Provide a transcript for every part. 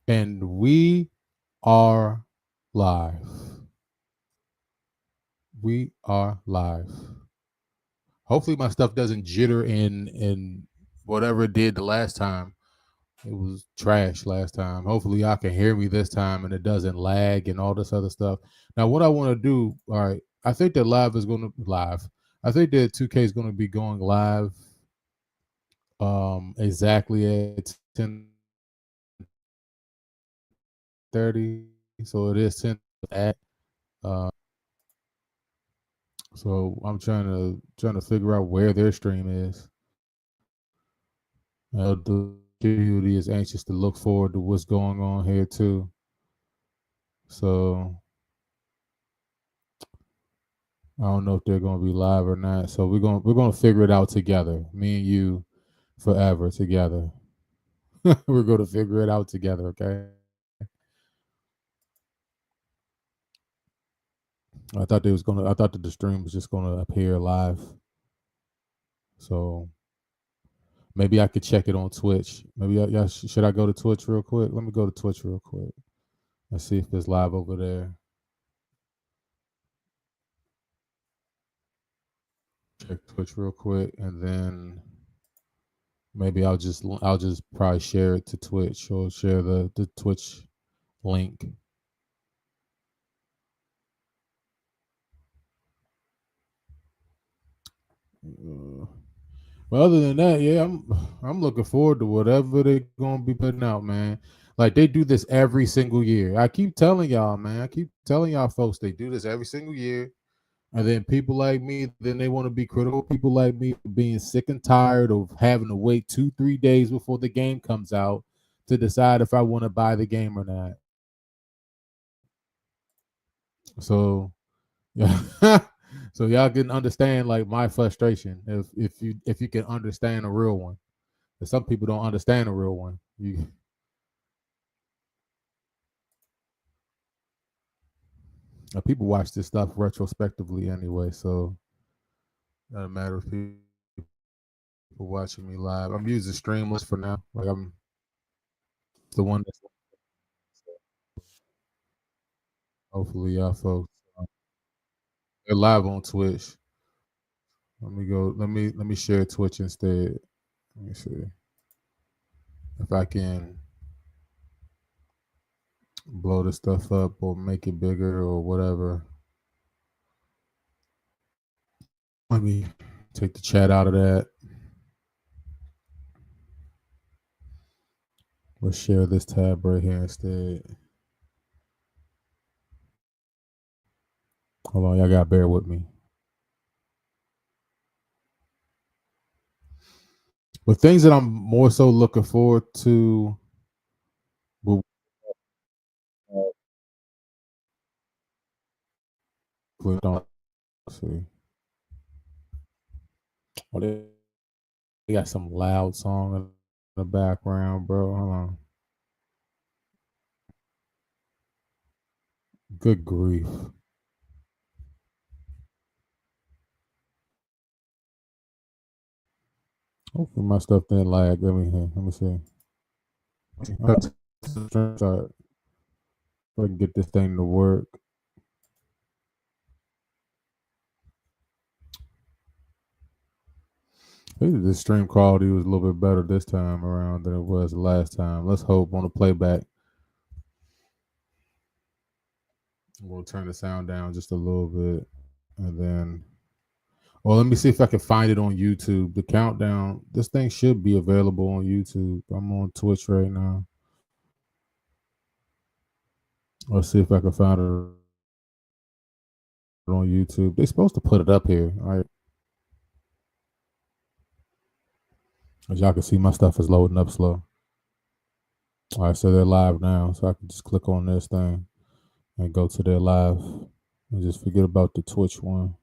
And we are live. We are live. Hopefully my stuff doesn't jitter in whatever it did the last time. It was trash last time. Hopefully y'all can hear me this time and it doesn't lag and all this other stuff. Now what I want to do, all right, I think that live is going to live. I think that 2K is going to be going live exactly at 10:30. So it is 10 at uh so I'm trying to figure out where their stream is. The community is anxious to look forward to what's going on here too. So I don't know if they're gonna be live or not. So we're gonna figure it out together. Me and you forever together. We're gonna figure it out together, okay? I thought that the stream was just gonna appear live. So maybe I could check it on Twitch. Maybe should I go to Twitch real quick? Let me go to Twitch real quick. Let's see if it's live over there. Check Twitch real quick, and then maybe I'll just probably share it to Twitch or share the Twitch link. But other than that, yeah, I'm looking forward to whatever they're gonna be putting out, man. Like they do this every single year. I keep telling y'all, man. I keep telling y'all folks they do this every single year. And then people like me, then they want to be critical. People like me being sick and tired of having to wait 2-3 days before the game comes out to decide if I want to buy the game or not. So yeah. So y'all can understand like my frustration if you can understand a real one. But some people don't understand a real one. People watch this stuff retrospectively anyway, so it doesn't matter if people watching me live. I'm using Streamless for now. Like I'm the one that's hopefully y'all folks they're live on Twitch. Let me go. Let me share Twitch instead. Let me see if I can blow this stuff up or make it bigger or whatever. Let me take the chat out of that. Let's share this tab right here instead. Hold on, y'all gotta bear with me. But things that I'm more so looking forward to. Don't see. Oh, they got some loud song in the background, bro. Hold on. Good grief. Hopefully my stuff didn't lag. Let me see. So I can get this thing to work. Maybe the stream quality was a little bit better this time around than it was the last time. Let's hope on the playback. We'll turn the sound down just a little bit. And then, well, let me see if I can find it on YouTube. The countdown, this thing should be available on YouTube. I'm on Twitch right now. Let's see if I can find it on YouTube. They're supposed to put it up here. All right. As y'all can see, my stuff is loading up slow. All right, so they're live now. So I can just click on this thing and go to their live and just forget about the Twitch one.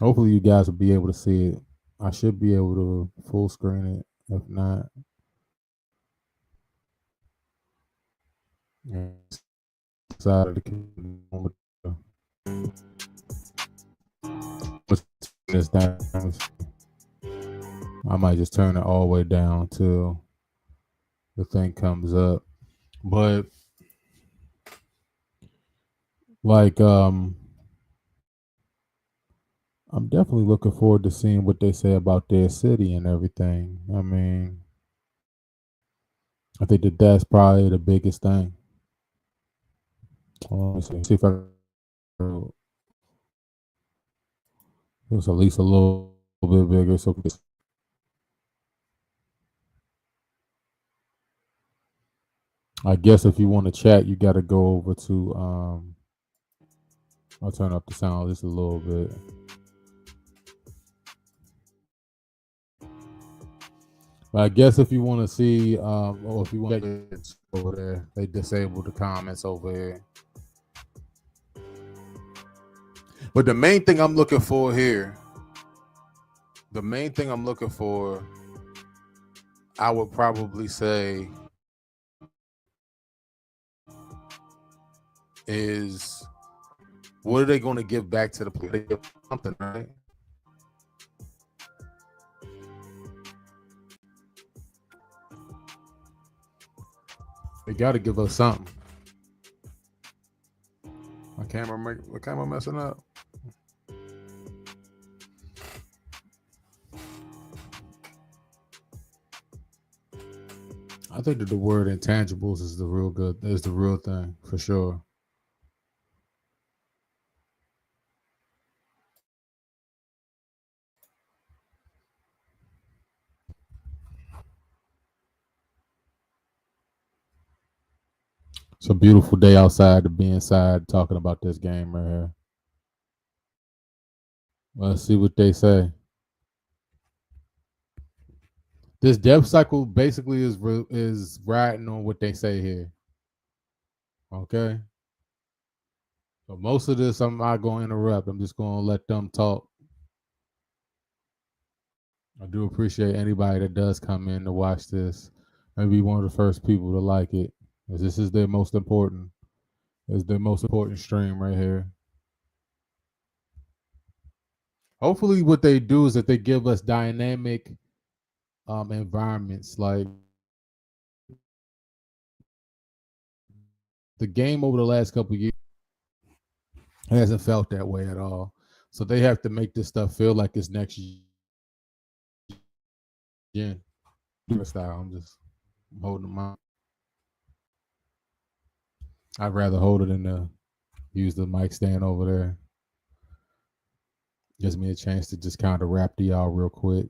Hopefully you guys will be able to see it. I should be able to full screen it. If not, side of the this down. I might just turn it all the way down till the thing comes up. But like I'm definitely looking forward to seeing what they say about their city and everything. I mean, I think that's probably the biggest thing. Let me see if I can it's at least a little bit bigger so we can I guess if you want to chat, you got to go over to I'll turn up the sound just a little bit. But I guess if you want to see, or if you want to check it over there, they disabled the comments over here. But the main thing I'm looking for here, the main thing I'm looking for, I would probably say is what are they going to give back to the players? They give something, right? They got to give us something. My camera messing up. I think that the word intangibles is the real thing for sure. It's a beautiful day outside to be inside talking about this game right here. Let's see what they say. This dev cycle basically is riding on what they say here. Okay. So most of this I'm not going to interrupt. I'm just going to let them talk. I do appreciate anybody that does come in to watch this. Maybe one of the first people to like it. Because this is their most important. It's their most important stream right here. Hopefully, what they do is that they give us dynamic environments. Like the game over the last couple of years hasn't felt that way at all. So they have to make this stuff feel like it's next gen. Style. I'm holding my. I'd rather hold it than use the mic stand over there. Gives me a chance to just kind of rap to y'all real quick.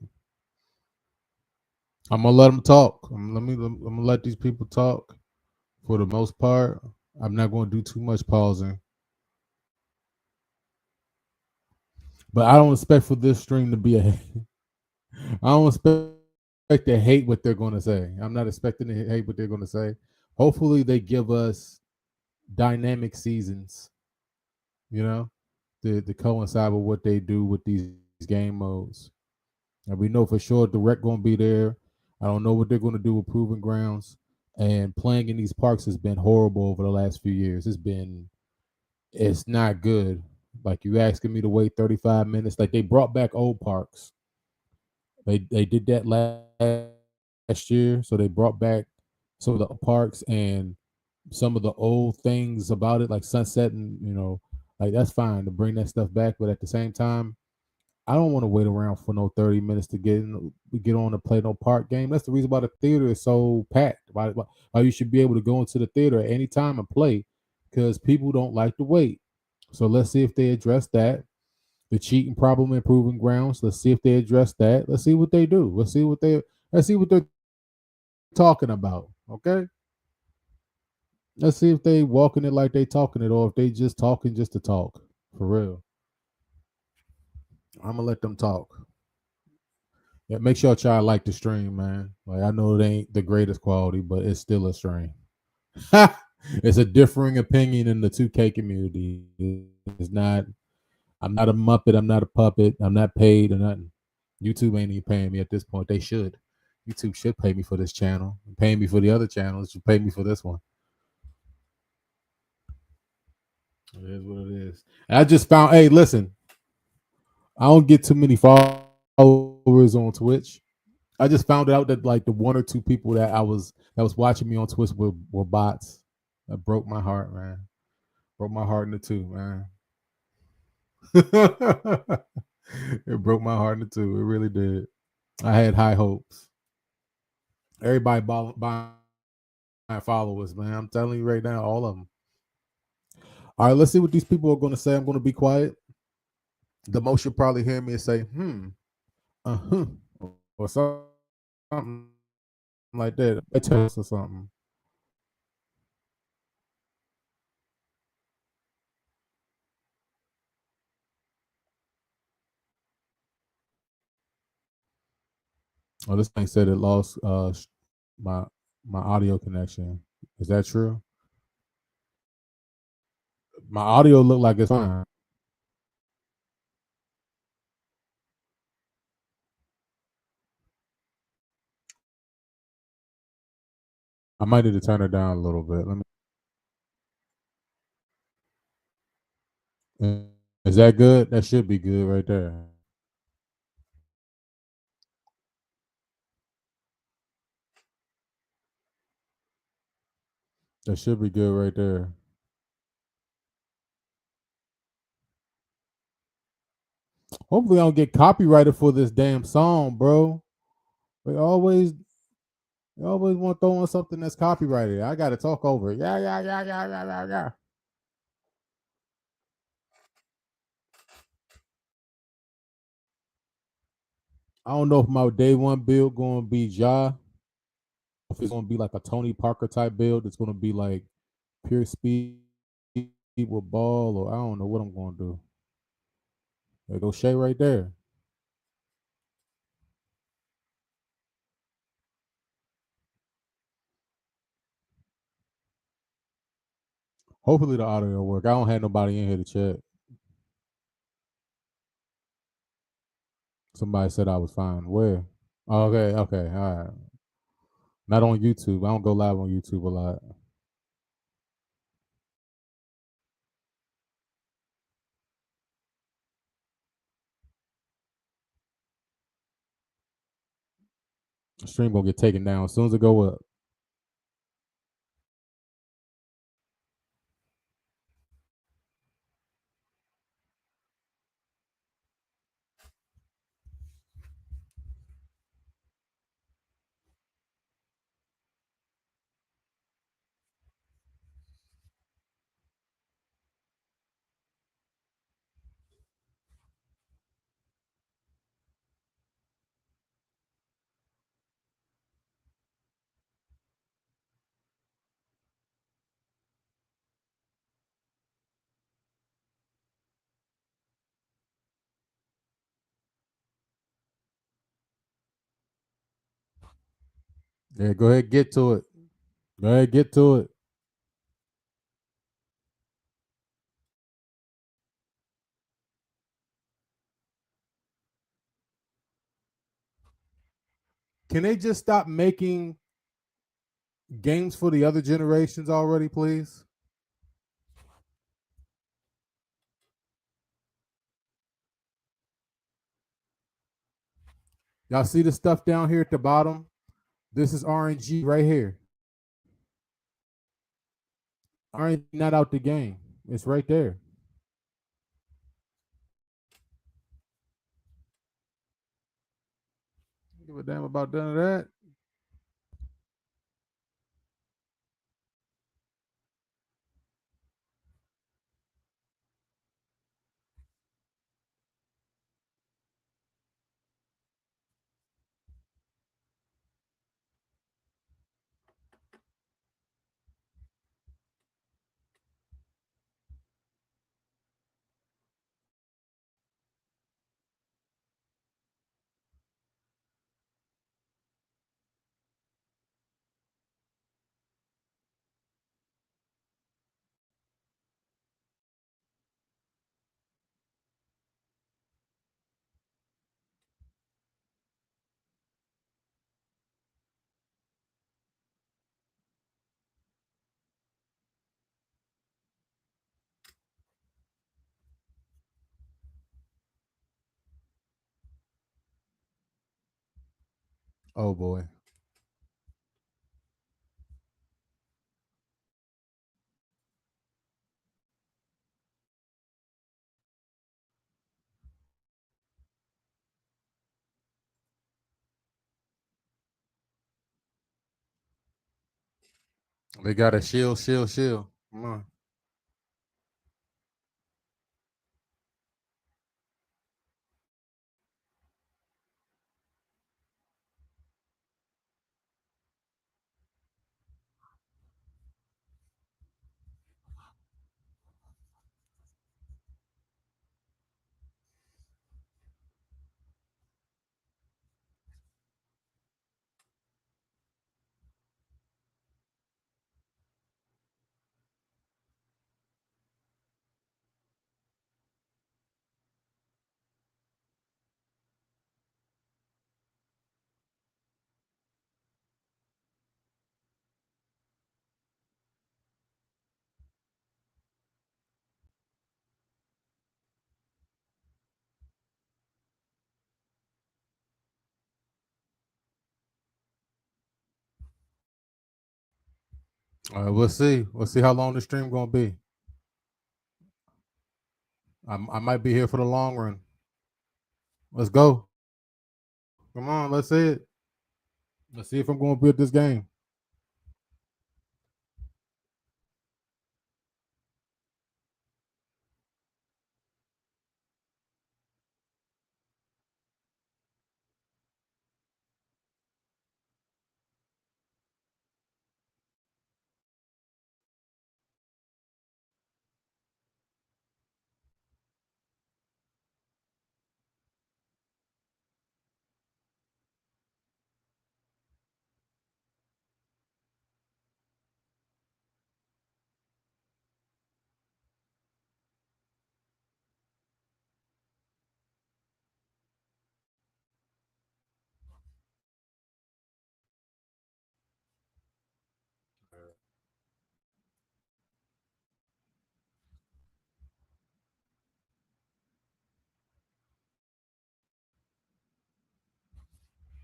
I'm gonna let them talk. I'm gonna let these people talk for the most part. I'm not gonna do too much pausing, but I don't expect for this stream to be a. I don't expect to hate what they're gonna say. I'm not expecting to hate what they're gonna say. Hopefully, they give us dynamic seasons. You know, to coincide with what they do with these game modes. And we know for sure direct gonna be there. I don't know what they're gonna do with proving grounds. And playing in these parks has been horrible over the last few years. It's not good. Like you asking me to wait 35 minutes. Like they brought back old parks. They did that last year. So they brought back some of the parks and some of the old things about it, like sunset and like that's fine to bring that stuff back. But at the same time, I don't want to wait around for no 30 minutes to get on to play no park game. That's the reason why the theater is so packed. Why you should be able to go into the theater at any time and play because people don't like to wait. So let's see if they address that. The cheating problem in proving grounds. Let's see if they address that. Let's see what they do. Let's see what they're talking about. Okay. Let's see if they walking it like they talking it or if they just talking just to talk. For real. I'm gonna let them talk. Yeah, make sure y'all like the stream, man. Like I know it ain't the greatest quality, but it's still a stream. It's a differing opinion in the 2K community. It's not. I'm not a muppet. I'm not a puppet. I'm not paid or nothing. YouTube ain't even paying me at this point. They should. YouTube should pay me for this channel. Paying me for the other channels. Should pay me for this one. It is what it is. And I just found. Hey, listen. I don't get too many followers on Twitch. I just found out that like the one or two people that was watching me on Twitch were bots. That broke my heart, man. Broke my heart into two, man. It broke my heart into two. It really did. I had high hopes. Everybody buying followers, man. I'm telling you right now, all of them. All right, let's see what these people are going to say. I'm going to be quiet. The most you'll probably hear me say, uh-huh, or something like that. A test or something. Oh, this thing said it lost my my audio connection. Is that true? My audio looked like it's fine. I might need to turn it down a little bit. Let me. Is that good? That should be good right there. That should be good right there. Hopefully, I don't get copyrighted for this damn song, bro. They always want to throw on something that's copyrighted. I got to talk over it. Yeah, yeah, yeah, yeah, yeah, yeah, yeah. I don't know if my day one build going to be Ja. If it's going to be like a Tony Parker type build, it's going to be like pure speed with ball, or I don't know what I'm going to do. There go Shay right there. Hopefully the audio will work. I don't have nobody in here to check. Somebody said I was fine. Where? Oh, okay, okay, all right. Not on YouTube. I don't go live on YouTube a lot. The stream gonna get taken down as soon as it go up. Yeah, go ahead, get to it. Go ahead, get to it. Can they just stop making games for the other generations already, please? Y'all see the stuff down here at the bottom? This is RNG right here. RNG not out the game. It's right there. Give a damn about none of that. Oh boy. They got a shield, shield, shield. Come on. All right, we'll see. We'll see how long the stream gonna be. I might be here for the long run. Let's go. Come on, let's see it. Let's see if I'm gonna beat this game.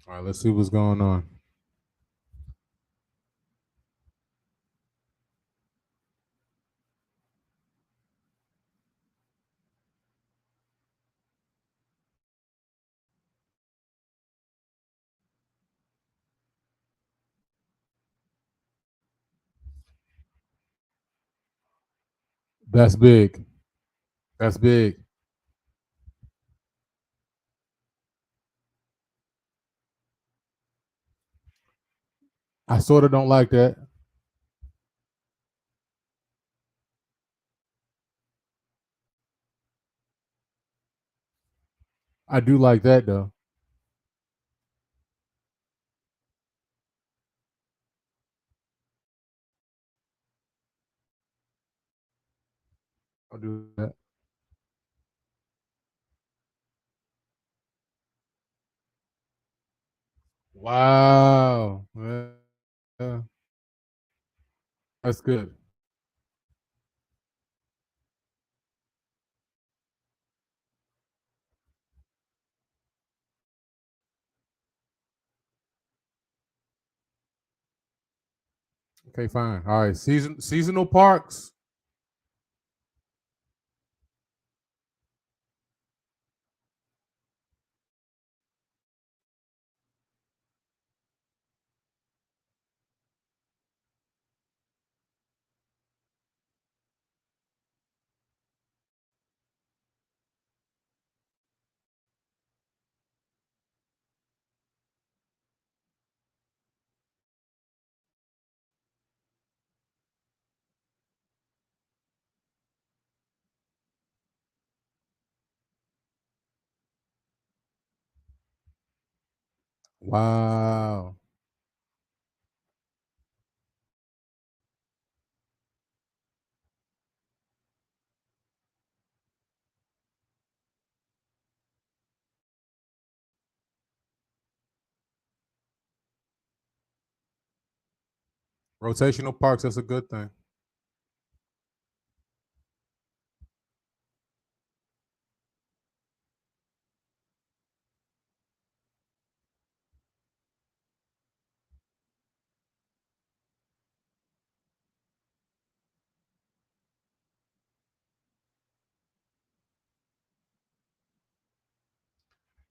All right, let's see what's going on. That's big. That's big. I sort of don't like that. I do like that though. I'll do that. Wow. Yeah, that's good. Okay, fine. All right. Seasonal parks. Wow. Rotational parks, that's a good thing.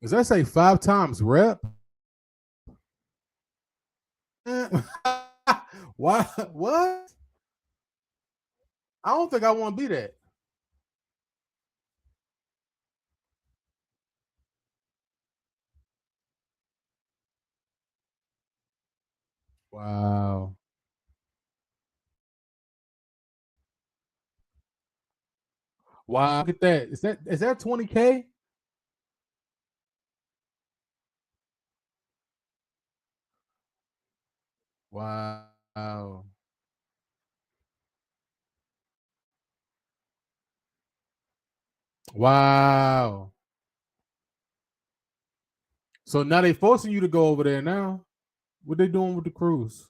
Does that say 5 times rep? Why? What? I don't think I want to be that. Wow. Wow. Look at that. Is that 20K? Wow. Wow. So now they forcing you to go over there now. What they doing with the cruise?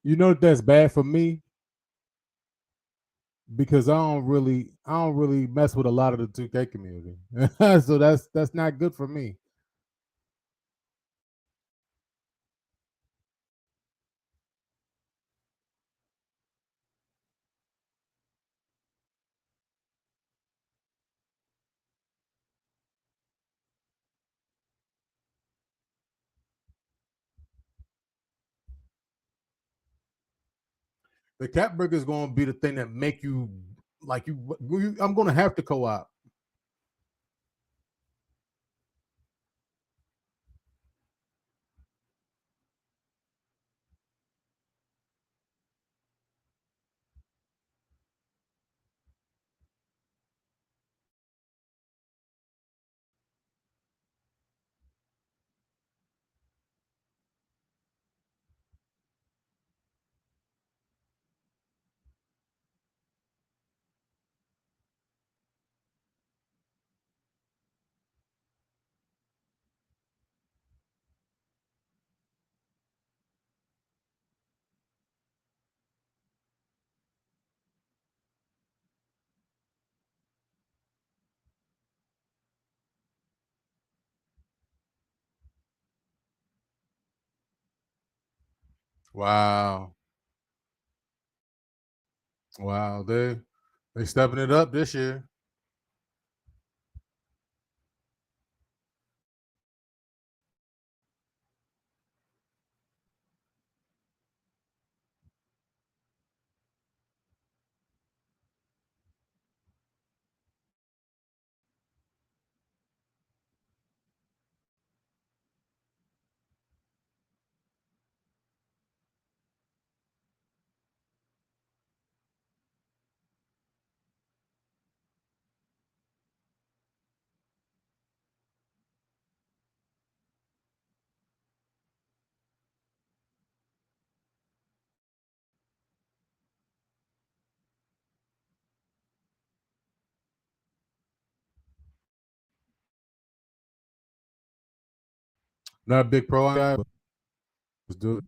You know that's bad for me because I don't really mess with a lot of the 2K community. So that's not good for me. The cap breaker is going to be the thing that make you like I'm going to have to co-op. Wow. Wow, they stepping it up this year. Not a big pro guy, but let's do it.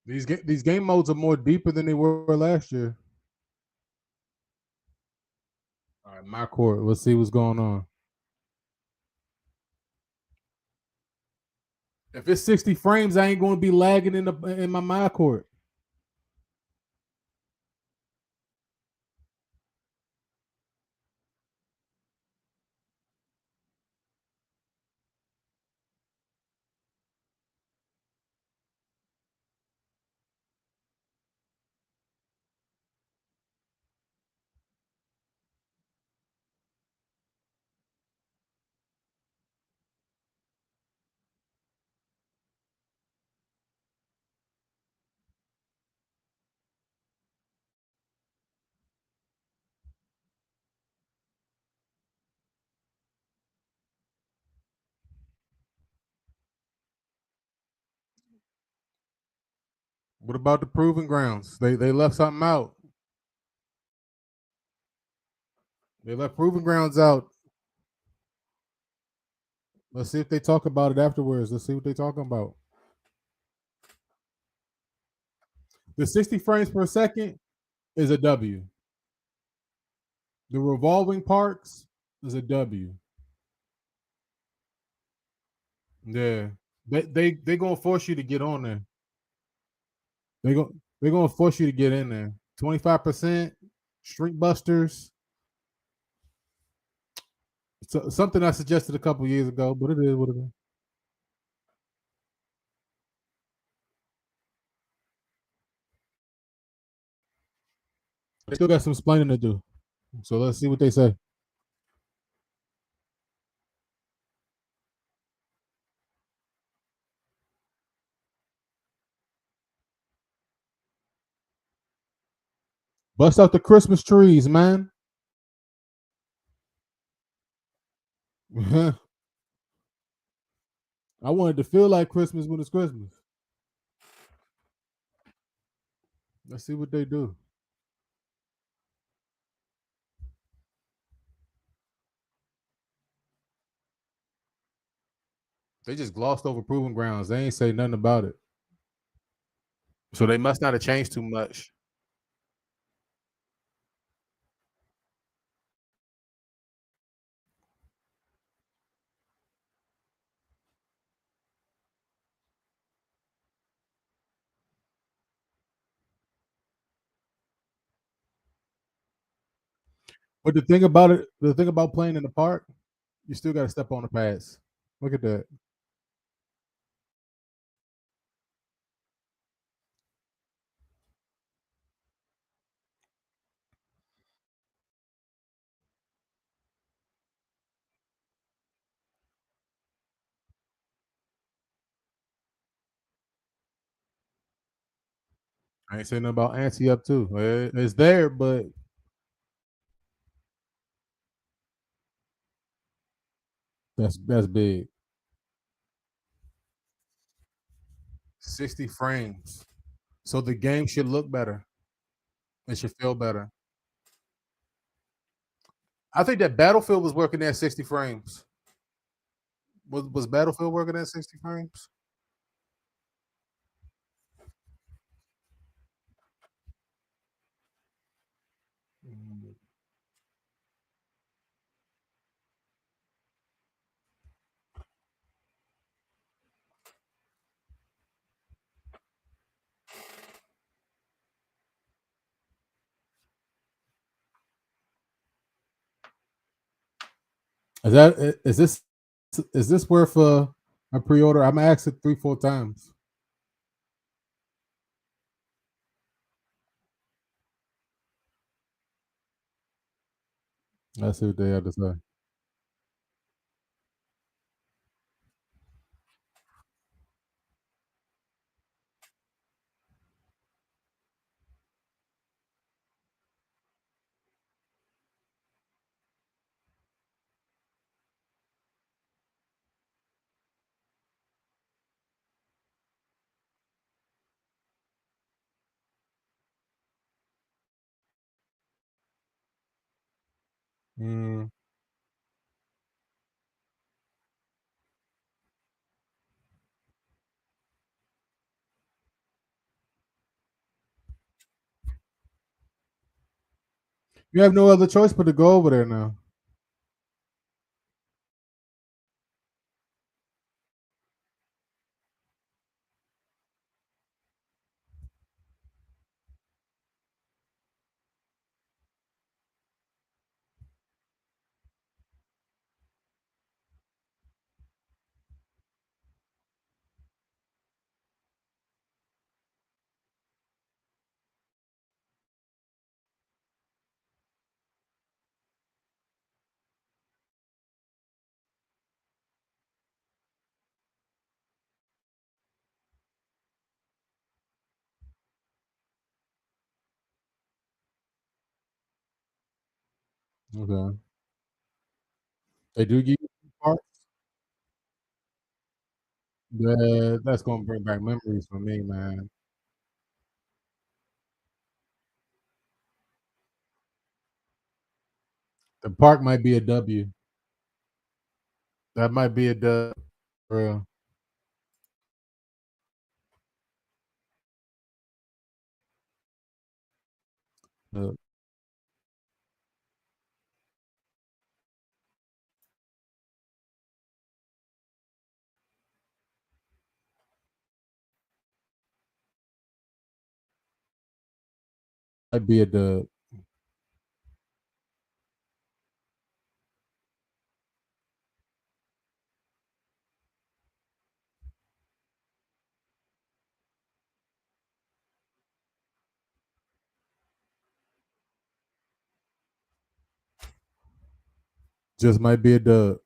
These game modes are more deeper than they were last year. All right, my court. Let's see what's going on. If it's 60 frames, I ain't going to be lagging in my court. What about the proving grounds? They left something out. They left proving grounds out. Let's see if they talk about it afterwards. Let's see what they're talking about. The 60 frames per second is a W. The revolving parts is a W. Yeah. They gonna force you to get on there. They're gonna force you to get in there. 25%, shrink busters. So, something I suggested a couple years ago, but it is what it is. They still got some explaining to do. So let's see what they say. Bust out the Christmas trees, man. I wanted to feel like Christmas when it's Christmas. Let's see what they do. They just glossed over proving grounds. They ain't say nothing about it. So they must not have changed too much. But the thing about it, the thing about playing in the park, you still got to step on the pads. Look at that. I ain't saying nothing about anti up too. It's there, but that's big. 60 frames. So the game should look better. It should feel better. I think that Battlefield was working at 60 frames. Was Battlefield working at 60 frames? Mm. Is this worth a pre-order? I'm asked it 3 4 times. Let's see what they have to say. Mm. You have no other choice but to go over there now. Okay. They do give you parts. Yeah, that's gonna bring back memories for me, man. The park might be a W. That might be a dub. For real. Look, might be a dub. Just might be a dub.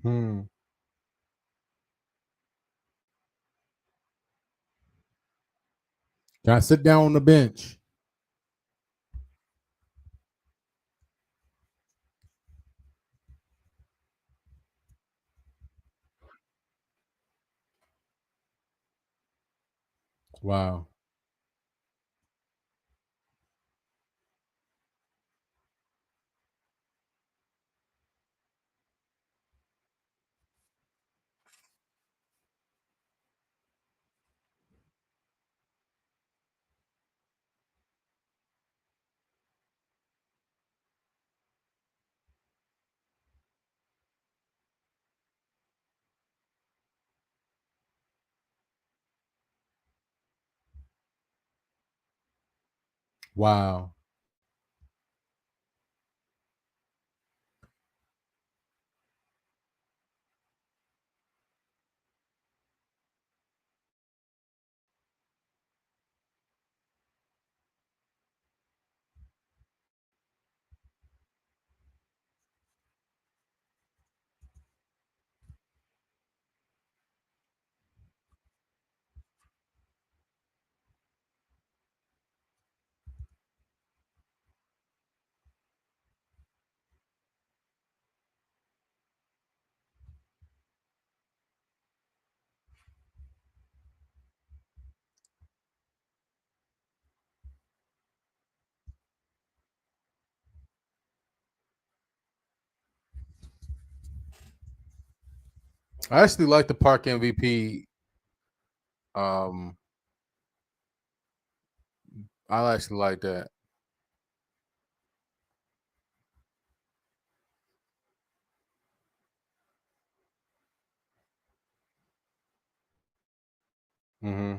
Hmm. Can I sit down on the bench? Wow. Wow. I actually like the park MVP. Um, I actually like that. Hmm.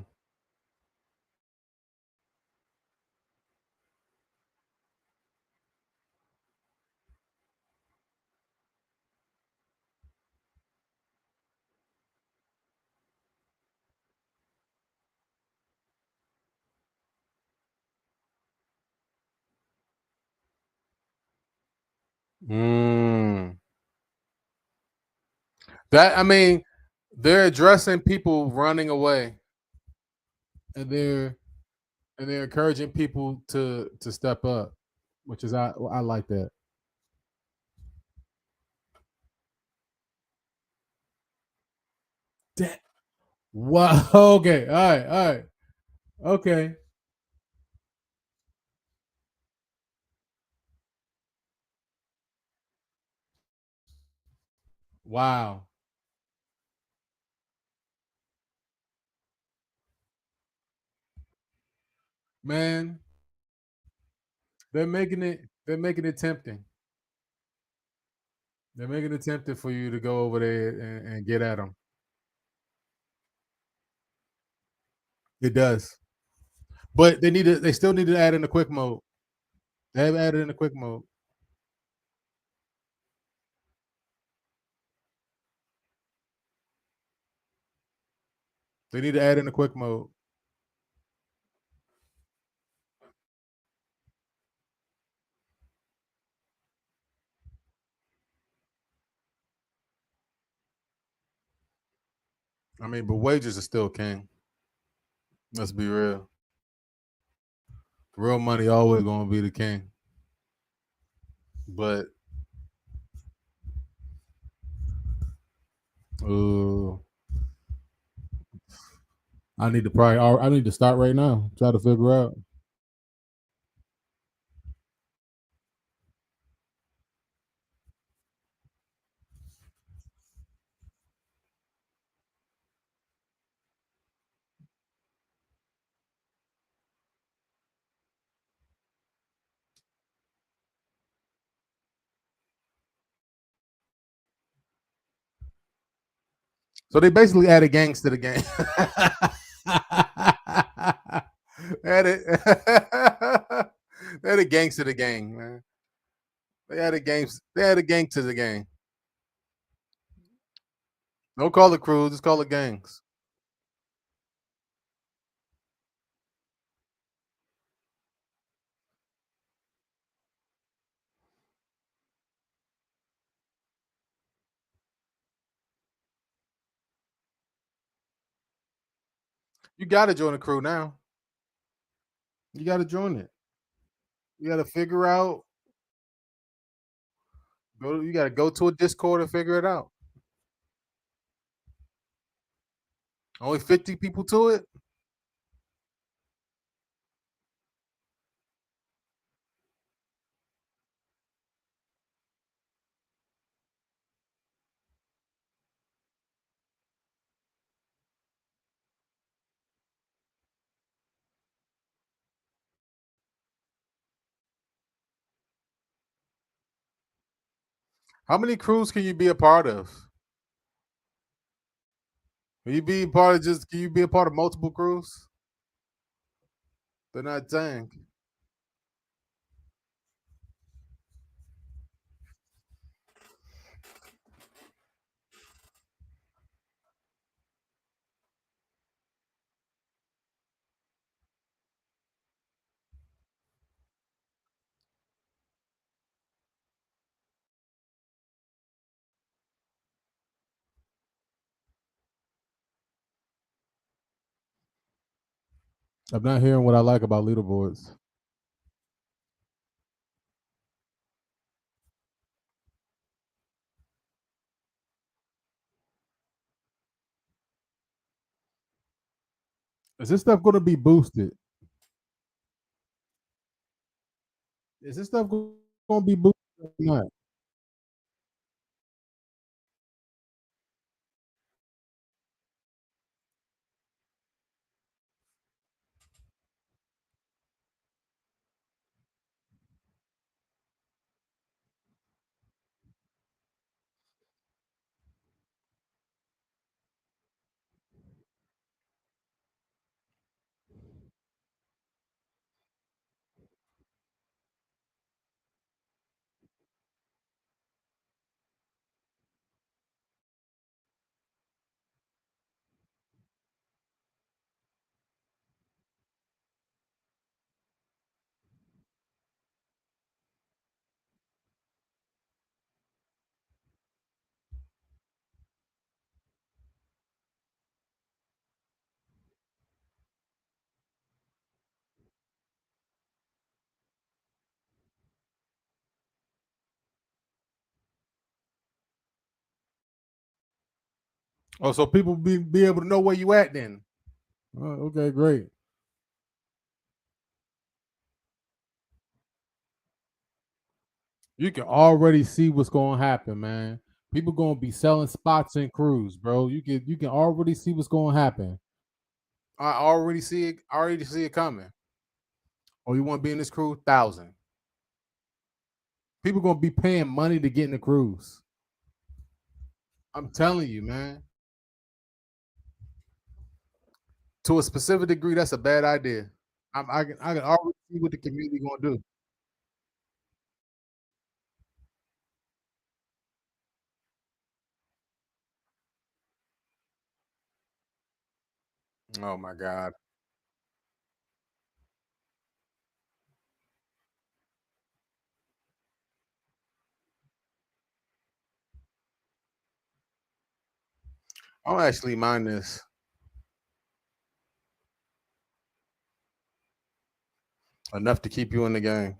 Mm. That I mean, they're addressing people running away, and they're encouraging people to step up, which is I like that. That wow. Okay. All right. All right. Okay. Wow, man. They're making it tempting. They're making it tempting for you to go over there and get at them. It does, but they need to. They still need to add in the quick mode. They have added in the quick mode. They need to add in the quick mode. I mean, but wages are still king. Let's be real. Real money always gonna be the king. But uh, I need to start right now. Try to figure out. So they basically added gangs to the game. added, they added gangs to the gang, man. They added games. They added gang to the game. Don't call it crews. Just call it gangs. You got to join a crew now. You got to join it. You got to figure out. You got to go to a Discord and figure it out. Only 50 people to it. How many crews can you be a part of? Can you be part of just? Can you be a part of multiple crews? They're not saying. I'm not hearing what I like about leaderboards. Is this stuff going to be boosted? Is this stuff going to be boosted or not? Oh, so people be able to know where you at then. Okay, great. You can already see what's going to happen, man. People going to be selling spots in crews, bro. You can already see what's going to happen. I already see it. I already see it coming. Oh, you want to be in this crew? 1,000. People going to be paying money to get in the crews. I'm telling you, man. To a specific degree, that's a bad idea. I can already see what the community going to do. Oh my god. I'll actually mind this. enough to keep you in the game.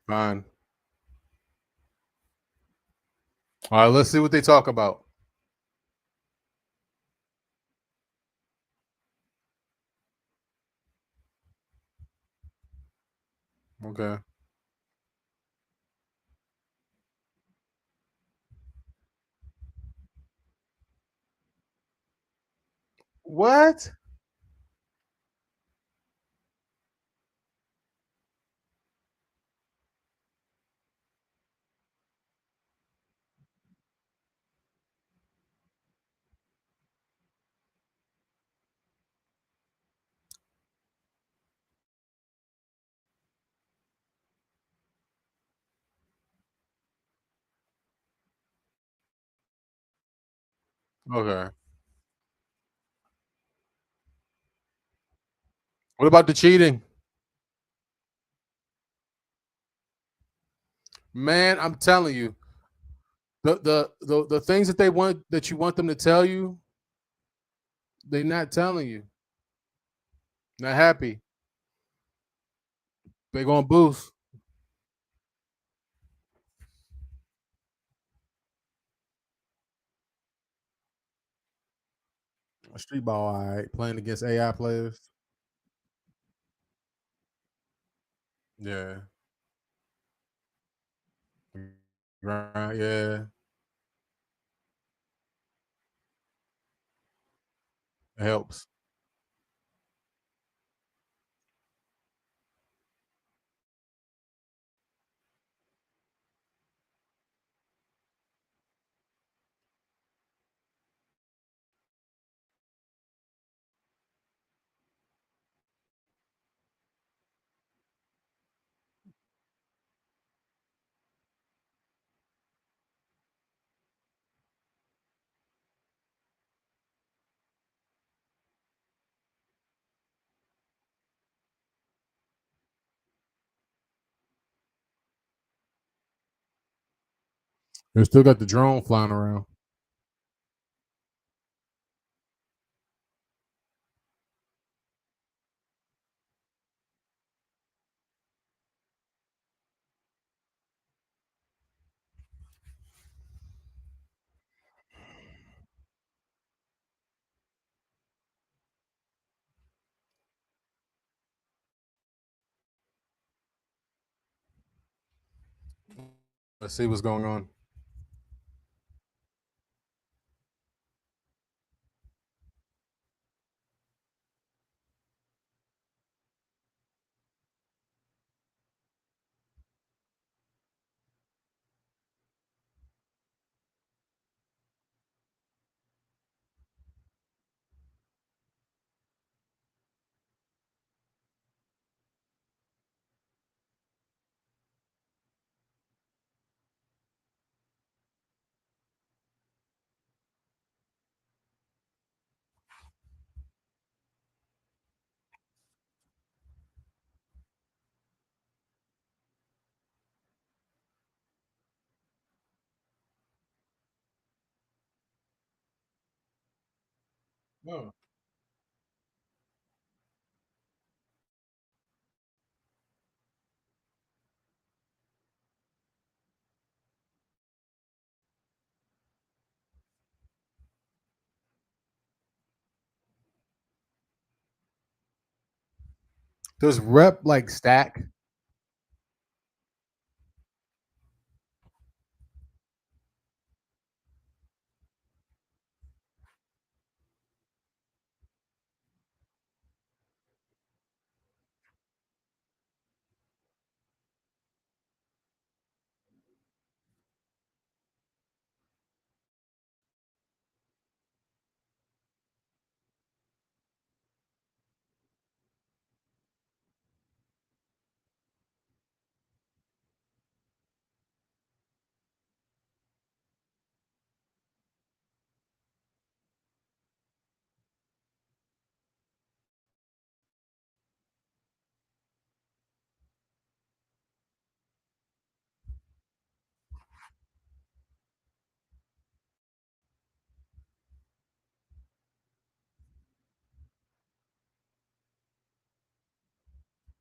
Fine. All right, let's see what they talk about. Okay. What? Okay. What about the cheating? Man, I'm telling you, the things that they want that you want them to tell you, they're not telling you. Not happy. They're gonna boost. Street ball, all right. Playing against AI players. Yeah. Right. Yeah. It helps. They still got the drone flying around. Let's see what's going on. Oh. Does rep like stack?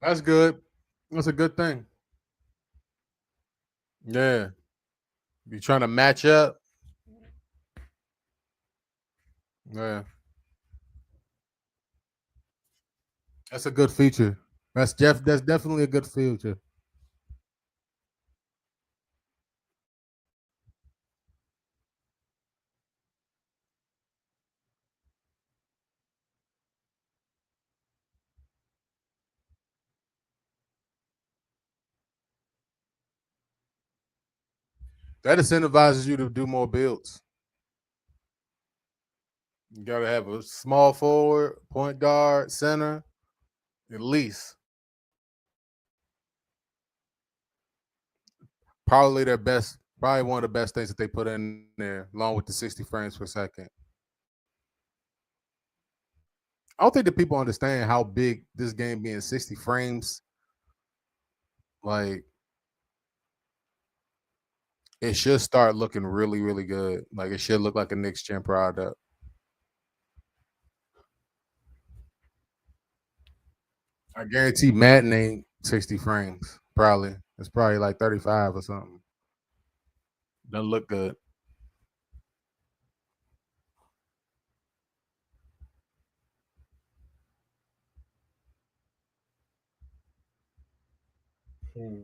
That's good. That's a good thing. Yeah. You trying to match up? Yeah. That's a good feature. That's definitely a good feature. That incentivizes you to do more builds. You gotta have a small forward, point guard, center, at least. Probably their best, probably one of the best things that they put in there, along with the 60 frames per second. I don't think that people understand how big this game being 60 frames, like it should start looking really, really good. Like it should look like a next gen product. I guarantee Madden ain't 60 frames. Probably. It's probably like 35 or something. Doesn't look good. Hmm.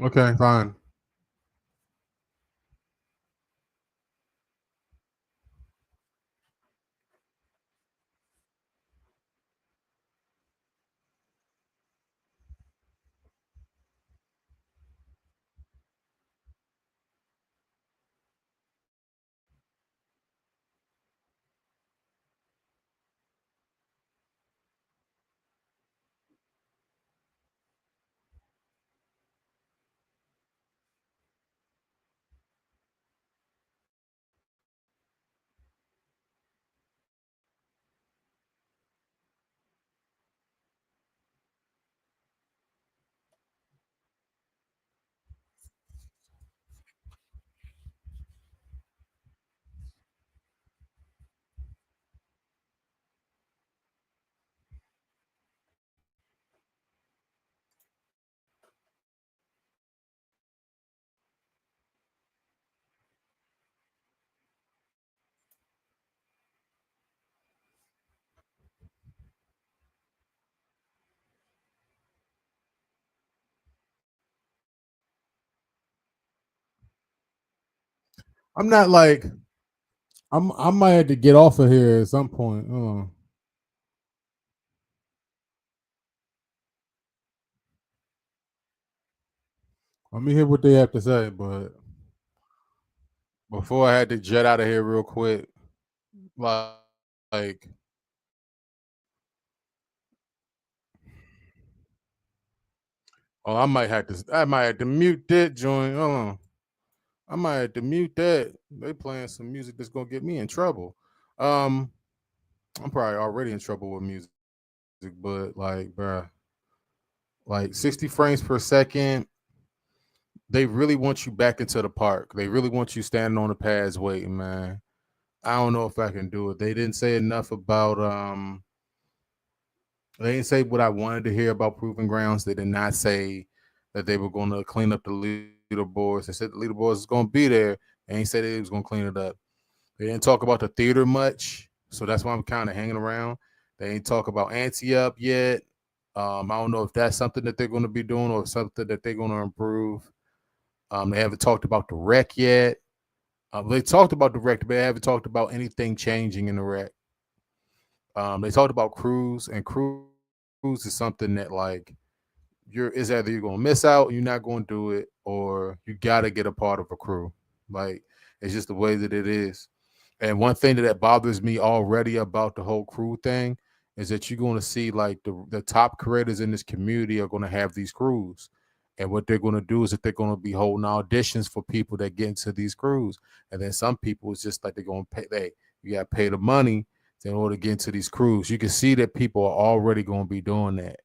Okay, fine. I'm not like I might have to get off of here at some point. Let me hear what they have to say, but before I had to jet out of here real quick, like, like oh, I might have to mute that joint. Hold on. I might have to mute that. They playing some music that's gonna get me in trouble. Um, I'm probably already in trouble with music, but like, bruh, like 60 frames per second. They really want you back into the park. They really want you standing on the pads waiting, man. I don't know if I can do it. They didn't say enough about they didn't say what I wanted to hear about Proving Grounds. They did not say that they were going to clean up the leaderboards. They said the leaderboards is going to be there. They ain't said they was going to clean it up. They didn't talk about the theater much, so that's why I'm kind of hanging around. They ain't talk about Ante Up yet. I don't know if that's something that they're going to be doing or something that they're going to improve. They haven't talked about the rec yet. They talked about the rec, but they haven't talked about anything changing in the rec. They talked about crews, and crews is something that like is either you're gonna miss out and you're not gonna do it, or you gotta get a part of a crew. Like it's just the way that it is. And one thing that bothers me already about the whole crew thing is that you're going to see like the top creators in this community are going to have these crews. And what they're going to do is that they're going to be holding auditions for people that get into these crews. And then some people it's just like they're going to pay, you got to pay the money in order to get into these crews. You can see that people are already going to be doing that.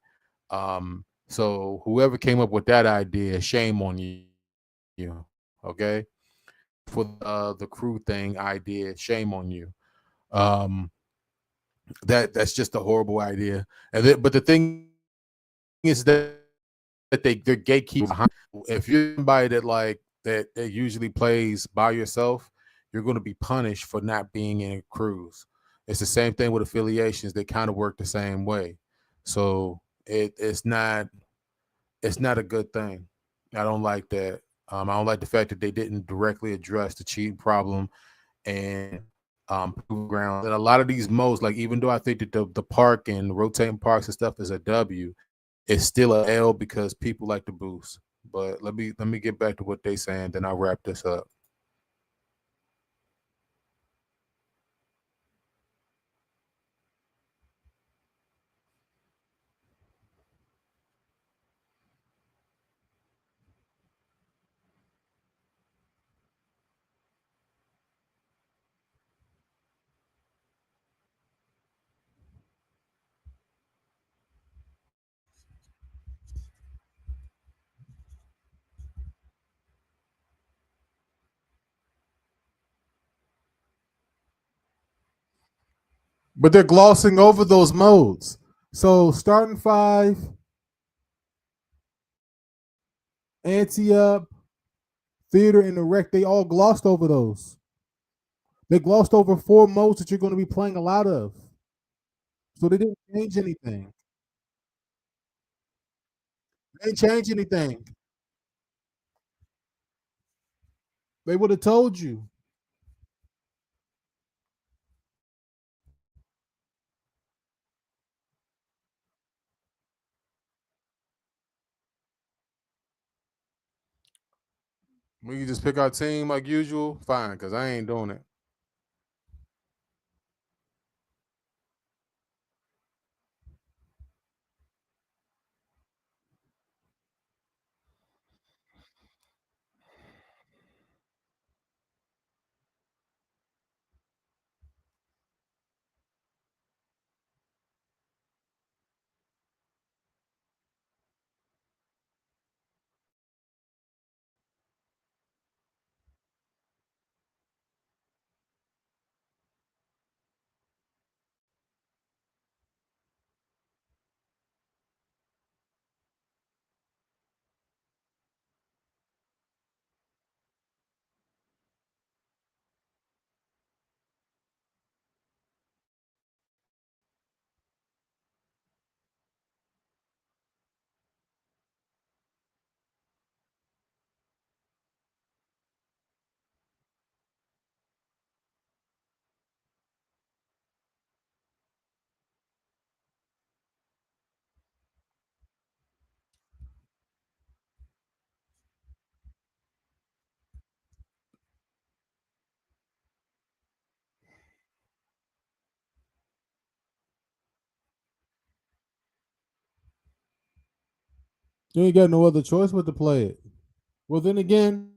So whoever came up with that idea, shame on you. Okay. For the crew thing idea, shame on you. Um, that's just a horrible idea. But the thing is that they're gatekeepers. If you're somebody that usually plays by yourself, you're going to be punished for not being in crews. It's the same thing with affiliations. They kind of work the same way. So it's not a good thing. I don't like that. I don't like the fact that they didn't directly address the cheating problem and ground. And a lot of these modes, like even though I think that the park and rotating parks and stuff is a W, it's still a L because people like to boost. But let me get back to what they saying, then I'll wrap this up. But they're glossing over those modes. So starting five, ante up, theater, and the rec, they all glossed over those. They glossed over four modes that you're going to be playing a lot of. So they didn't change anything. They didn't change anything. They would have told you. We can just pick our team like usual. Fine, because I ain't doing it. You ain't got no other choice but to play it. Well, then again,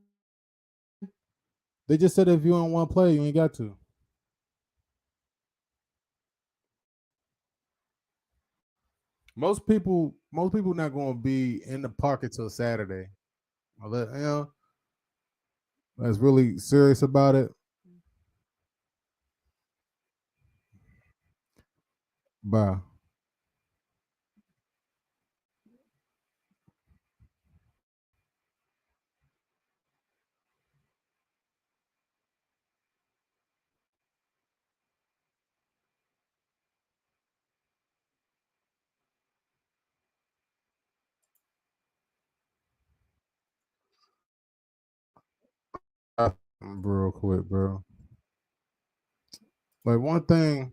they just said if you don't want to play, you ain't got to. Most people not going to be in the park until Saturday. That's really serious about it. Bye. Real quick, bro. Like one thing,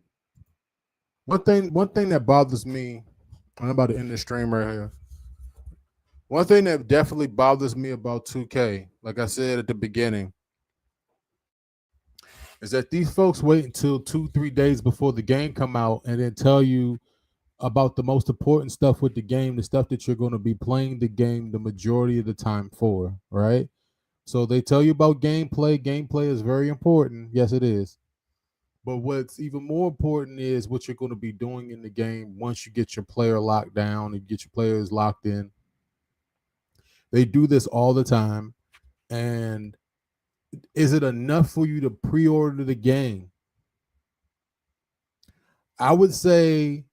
One thing that bothers me, I'm about to end this stream right here. One thing that definitely bothers me about 2K, like I said at the beginning, is that these folks wait until 2, 3 days before the game come out and then tell you about the most important stuff with the game, the stuff that you're going to be playing the game the majority of the time for, right? So they tell you about gameplay. Gameplay is very important. Yes, it is. But what's even more important is what you're going to be doing in the game once you get your player locked down and get your players locked in. They do this all the time. And is it enough for you to pre-order the game? I would say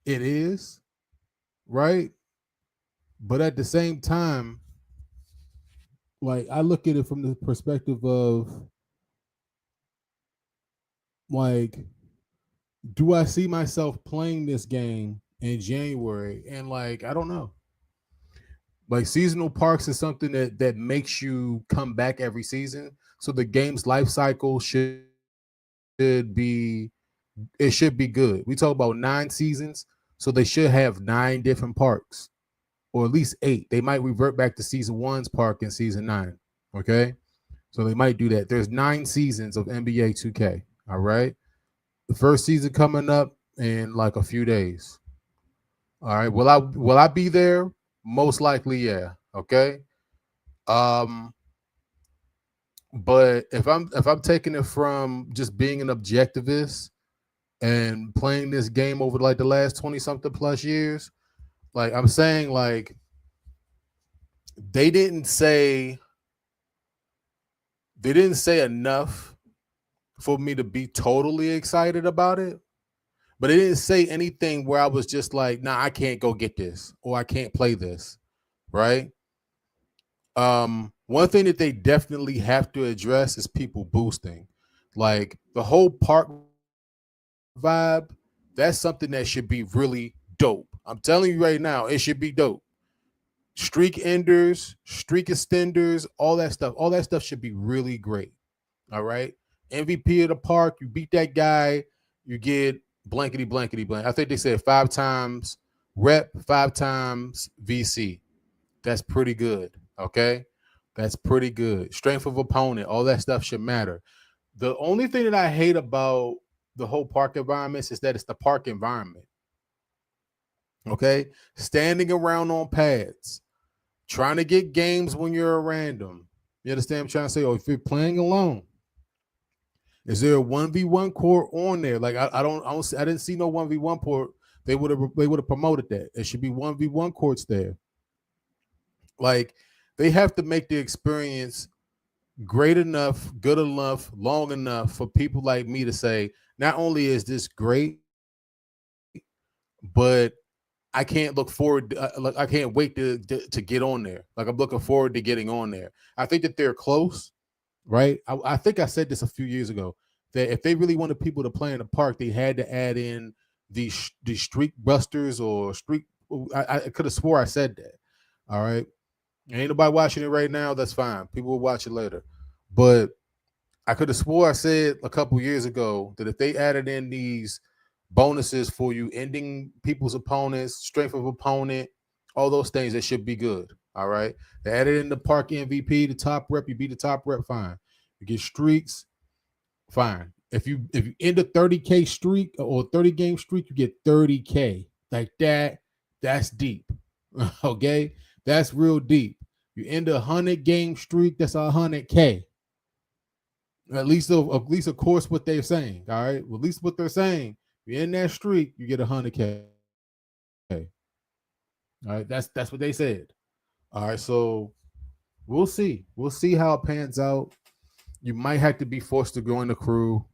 it is, right? But at the same time, like I look at it from the perspective of like, do I see myself playing this game in January? And like, I don't know. Like seasonal parks is something that makes you come back every season. So the game's life cycle be it should be good. We talk about 9 seasons, so they should have 9 different parks, or at least 8. They might revert back to season one's park in season 9. Okay, so they might do that. There's 9 seasons of NBA 2K. All right, the first season coming up in like a few days. All right, will I be there? Most likely, yeah. Okay. Um, but if I'm taking it from just being an objectivist and playing this game over like the last 20 something plus years, like I'm saying, like they didn't say they didn't say enough for me to be totally excited about it. But it didn't say anything where I was just like, nah, I can't go get this or I can't play this. Right. One thing that they definitely have to address is people boosting. Like the whole park vibe, that's something that should be really dope. I'm telling you right now, it should be dope. Streak enders, streak extenders, all that stuff should be really great. All right. MVP of the park, you beat that guy, you get blankety blankety blank. I think they said 5 times rep, 5 times VC. That's pretty good. Okay. That's pretty good. Strength of opponent, all that stuff should matter. The only thing that I hate about the whole park environments is that it's the park environment. Okay. Standing around on pads, trying to get games when you're a random. You understand what I'm trying to say? Or if you're playing alone, is there a 1v1 court on there? Like I didn't see no 1v1 court. They would have promoted that. There should be 1v1 courts there. Like they have to make the experience great enough, good enough, long enough for people like me to say, not only is this great, but I can't look forward. Like I can't wait to get on there. Like I'm looking forward to getting on there. I think that they're close, right? I think I said this a few years ago that if they really wanted people to play in the park, they had to add in the street busters or street. I could have swore I said that. All right, ain't nobody watching it right now. That's fine. People will watch it later. But I could have swore I said a couple years ago that if they added in these bonuses for you, ending people's opponents, strength of opponent, all those things, that should be good. All right. They added in the park MVP, the top rep, you beat the top rep, fine. You get streaks, fine. If you end a 30K streak or 30 game streak, you get 30K. Like that, that's deep. Okay. That's real deep. You end a 100 game streak, that's 100K. At least of course what they're saying. All right. Well, at least what they're saying. You're in that streak, you get 100K. All right. That's what they said. All right. So we'll see. We'll see how it pans out. You might have to be forced to join the crew.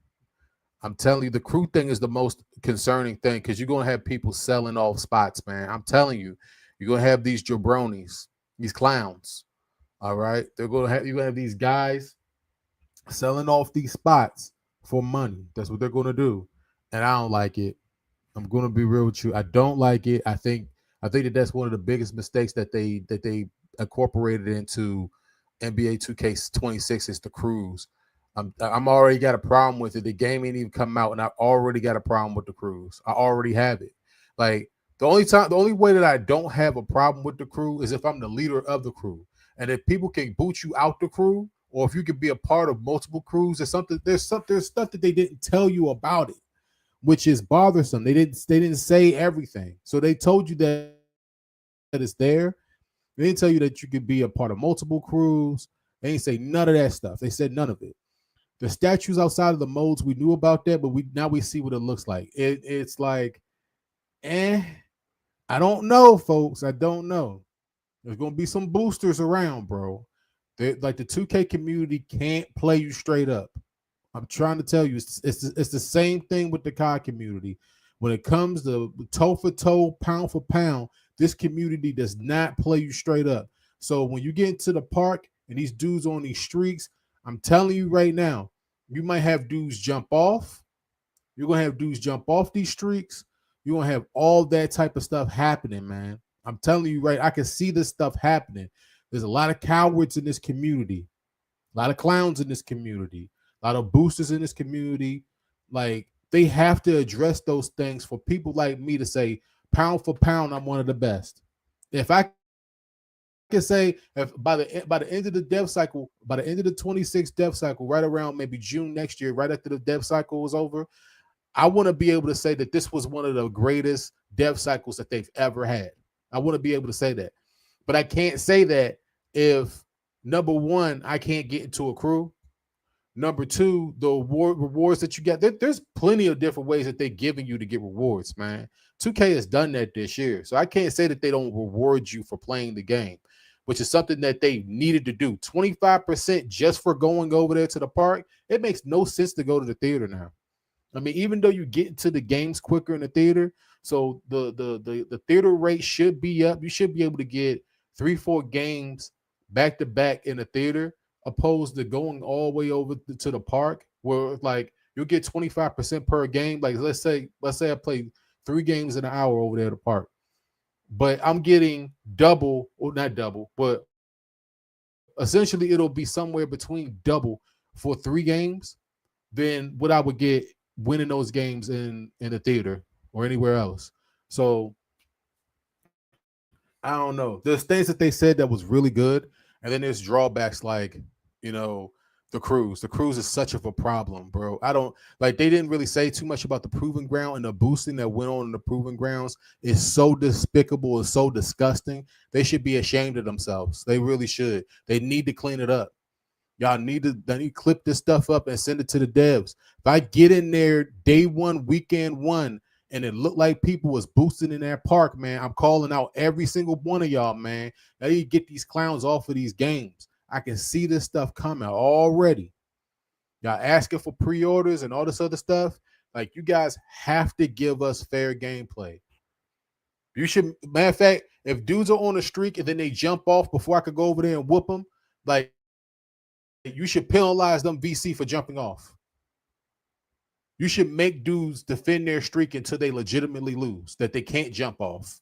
I'm telling you, the crew thing is the most concerning thing because you're gonna have people selling off spots, man. I'm telling you, you're gonna have these jabronis, these clowns. All right. You're gonna have these guys selling off these spots for money. That's what they're going to do, and I don't like it. I'm going to be real with you. I don't like it. I think that that's one of the biggest mistakes that they incorporated into NBA 2K26 is the crews. I'm already got a problem with it. The game ain't even come out, and I already got a problem with the crews. I already have it. Like the only way that I don't have a problem with the crew is if I'm the leader of the crew, and if people can boot you out the crew, or if you can be a part of multiple crews, there's stuff that they didn't tell you about it, which is bothersome. They didn't say everything, so they told you that it's there. They didn't tell you that you could be a part of multiple crews. They didn't say none of that stuff. They said none of it. The statues outside of the modes, we knew about that, but we see what it looks like. It's like, eh, I don't know, folks. I don't know. There's gonna be some boosters around, bro. Like the 2K community can't play you straight up. I'm trying to tell you, it's the same thing with the COD community. When it comes to toe for toe, pound for pound, this community does not play you straight up. So when you get into the park and these dudes on these streaks, I'm telling you right now, you might have dudes jump off. You're gonna have dudes jump off these streaks. You're gonna have all that type of stuff happening, man. I'm telling you, right? I can see this stuff happening. There's a lot of cowards in this community, a lot of clowns in this community, a lot of boosters in this community. Like they have to address those things for people like me to say, pound for pound, I'm one of the best. If I can say, if by the end of the dev cycle, by the end of the 26 dev cycle, right around maybe June next year, right after the dev cycle was over, I want to be able to say that this was one of the greatest dev cycles that they've ever had. I want to be able to say that. But I can't say that if number one, I can't get into a crew. Number two, the rewards that you get, there's plenty of different ways that they're giving you to get rewards, man. 2K has done that this year. So I can't say that they don't reward you for playing the game, which is something that they needed to do. 25% just for going over there to the park. It makes no sense to go to the theater now. I mean, even though you get into the games quicker in the theater, so the theater rate should be up. You should be able to get 3-4 games back to back in the theater, opposed to going all the way over to the park, where like you'll get 25% per game. Like let's say I play 3 games in an hour over there at the park, but I'm getting double, or not double, but essentially it'll be somewhere between double for 3 games than what I would get winning those games in the theater or anywhere else. So I don't know. There's things that they said that was really good, and then there's drawbacks like, you know, the cruise. The cruise is such of a problem, bro. I don't like they didn't really say too much about the proving ground, and the boosting that went on in the proving grounds is so despicable and so disgusting. They should be ashamed of themselves. They really should. They need to clean it up. Y'all need to clip this stuff up and send it to the devs. If I get in there day one, weekend one, and it looked like people was boosting in that park, man, I'm calling out every single one of y'all, man. Now you get these clowns off of these games. I can see this stuff coming already. Y'all asking for pre-orders and all this other stuff. Like, you guys have to give us fair gameplay. You should, matter of fact, if dudes are on a streak and then they jump off before I could go over there and whoop them, like, you should penalize them VC for jumping off. You should make dudes defend their streak until they legitimately lose, that they can't jump off.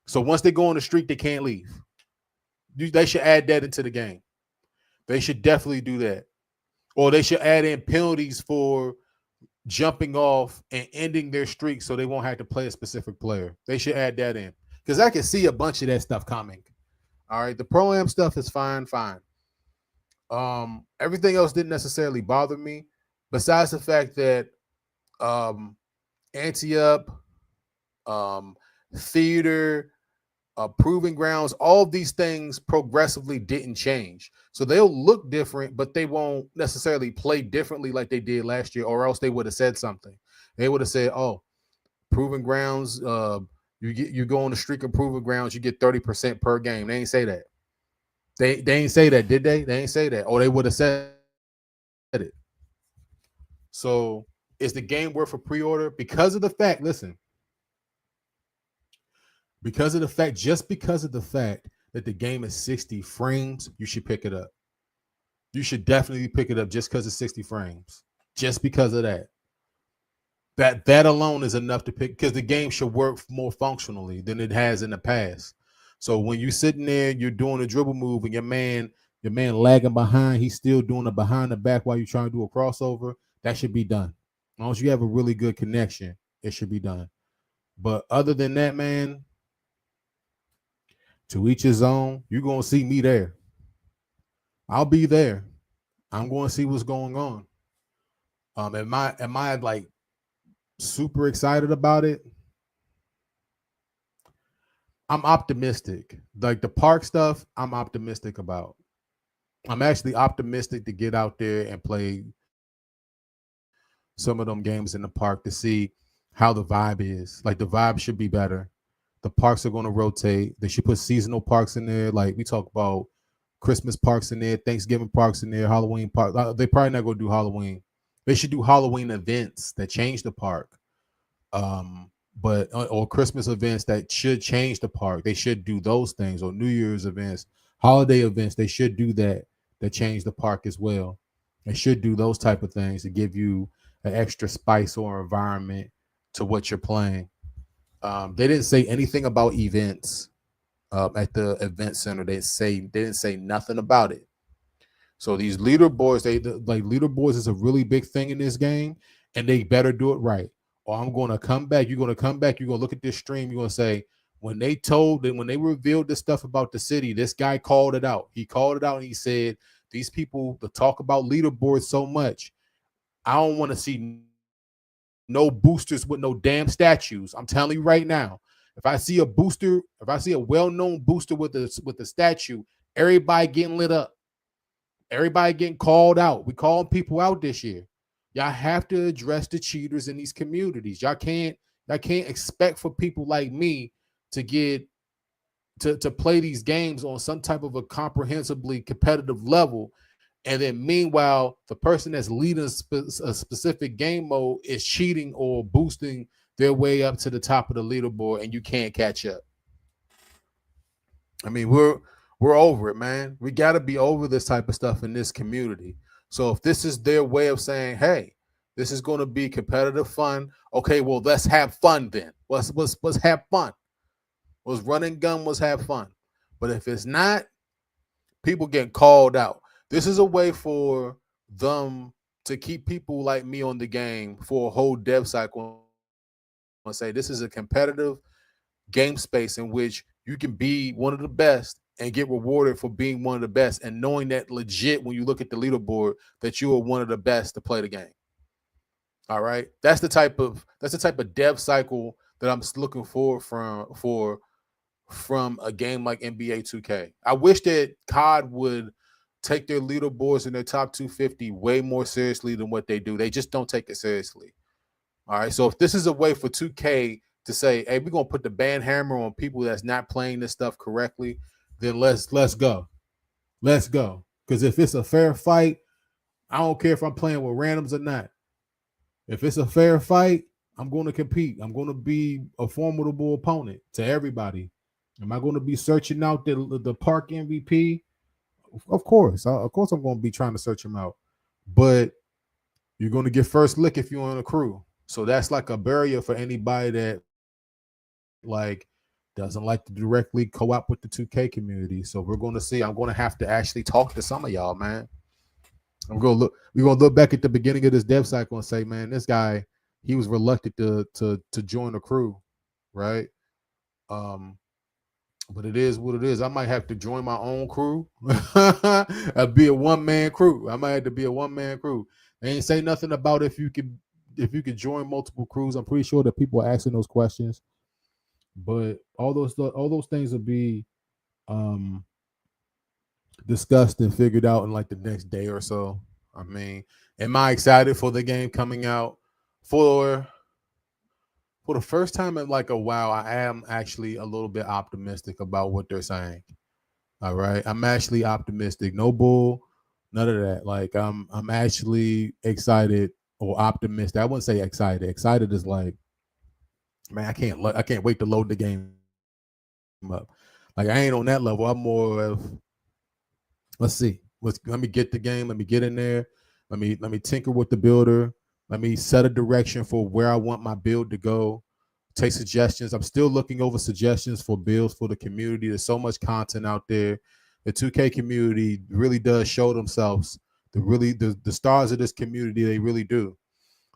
So once they go on the streak, they can't leave. They should add that into the game. They should definitely do that. Or they should add in penalties for jumping off and ending their streak so they won't have to play a specific player. They should add that in. Because I can see a bunch of that stuff coming. All right. The Pro-Am stuff is fine. Everything else didn't necessarily bother me, besides the fact that anti-up, theater, proving grounds, all of these things progressively didn't change. So they'll look different, but they won't necessarily play differently like they did last year, or else they would have said something. They would have said, "Oh, proving grounds, you go on the streak of proving grounds, you get 30% per game." They ain't say that. They ain't say that, did they? They ain't say that. Or they would have said it. So is the game worth a pre-order? Because of the fact, listen, just because of the fact that the game is 60 frames, you should pick it up. You should definitely pick it up just because it's 60 frames. Just because of that. That alone is enough to pick, because the game should work more functionally than it has in the past. So when you're sitting there, you're doing a dribble move, and your man your man lagging behind, he's still doing a behind the back while you're trying to do a crossover. That should be done. As long as you have a really good connection, it should be done. But other than that, man, to each his own. You're gonna see me there. I'll be there. I'm going to see what's going on. Am I like super excited about it? I'm optimistic. Like the park stuff, I'm optimistic about. I'm actually optimistic to get out there and play some of them games in the park to see how the vibe is. Like the vibe should be better. The parks are going to rotate. They should put seasonal parks in there. Like we talk about Christmas parks in there, Thanksgiving parks in there, Halloween park. They probably not going to do Halloween. They should do Halloween events that change the park. But or Christmas events that should change the park. They should do those things, or New Year's events, holiday events. They should do that change the park as well. They should do those type of things to give you an extra spice or environment to what you're playing. They didn't say anything about events at the event center. They didn't say nothing about it. So these leaderboards, like leaderboards is a really big thing in this game, and they better do it right. Or I'm going to come back. You're going to come back. You're going to look at this stream. You're going to say, when they revealed this stuff about the city, this guy called it out. He called it out and he said, these people that talk about leaderboards so much, I don't want to see no boosters with no damn statues. I'm telling you right now. If I see a booster, if I see a well-known booster with a statue, everybody getting lit up. Everybody getting called out. We calling people out this year. Y'all have to address the cheaters in these communities. Y'all can't expect for people like me to get to play these games on some type of a comprehensively competitive level. And then meanwhile, the person that's leading a specific game mode is cheating or boosting their way up to the top of the leaderboard, and you can't catch up. I mean, we're over it, man. We got to be over this type of stuff in this community. So if this is their way of saying, "Hey, this is going to be competitive fun," okay, well, let's have fun then. Let's have fun. Let's run and gun. Let's have fun. But if it's not, people getting called out. This is a way for them to keep people like me on the game for a whole dev cycle and say this is a competitive game space in which you can be one of the best and get rewarded for being one of the best, and knowing that legit when you look at the leaderboard that you are one of the best to play the game. All right, that's the type of dev cycle that I'm looking for from a game like NBA 2K. I wish that COD would take their leaderboards and their top 250 way more seriously than what they do. They just don't take it seriously. All right. So if this is a way for 2K to say, hey, we're gonna put the band hammer on people that's not playing this stuff correctly, then let's go. Let's go. Because if it's a fair fight, I don't care if I'm playing with randoms or not. If it's a fair fight, I'm going to compete. I'm going to be a formidable opponent to everybody. Am I going to be searching out the park MVP? Of course. Of course, I'm going to be trying to search him out. But you're going to get first lick if you're on a crew. So that's like a barrier for anybody that like doesn't like to directly co-op with the 2K community. So we're going to see. I'm going to have to actually talk to some of y'all, man. We're gonna look back at the beginning of this dev cycle and say, man, this guy, he was reluctant to join a crew, right? Um, but it is what it is. I might have to join my own crew. I'd be a one-man crew. I might have to be a one-man crew. They ain't say nothing about if you could join multiple crews. I'm pretty sure that people are asking those questions. But all those things will be discussed and figured out in like the next day or so. I mean, am I excited for the game coming out? For the first time in like a while, I am actually a little bit optimistic about what they're saying. All right, I'm actually optimistic. No bull, none of that. Like I'm actually excited or optimistic. I wouldn't say excited. Excited is like, man, I can't wait to load the game up. Like I ain't on that level. I'm more of, let's see. Let me get the game. Let me get in there. Let me tinker with the builder. Let me set a direction for where I want my build to go. Take suggestions. I'm still looking over suggestions for builds for the community. There's so much content out there. the 2K community really does show themselves. The stars of this community, they really do.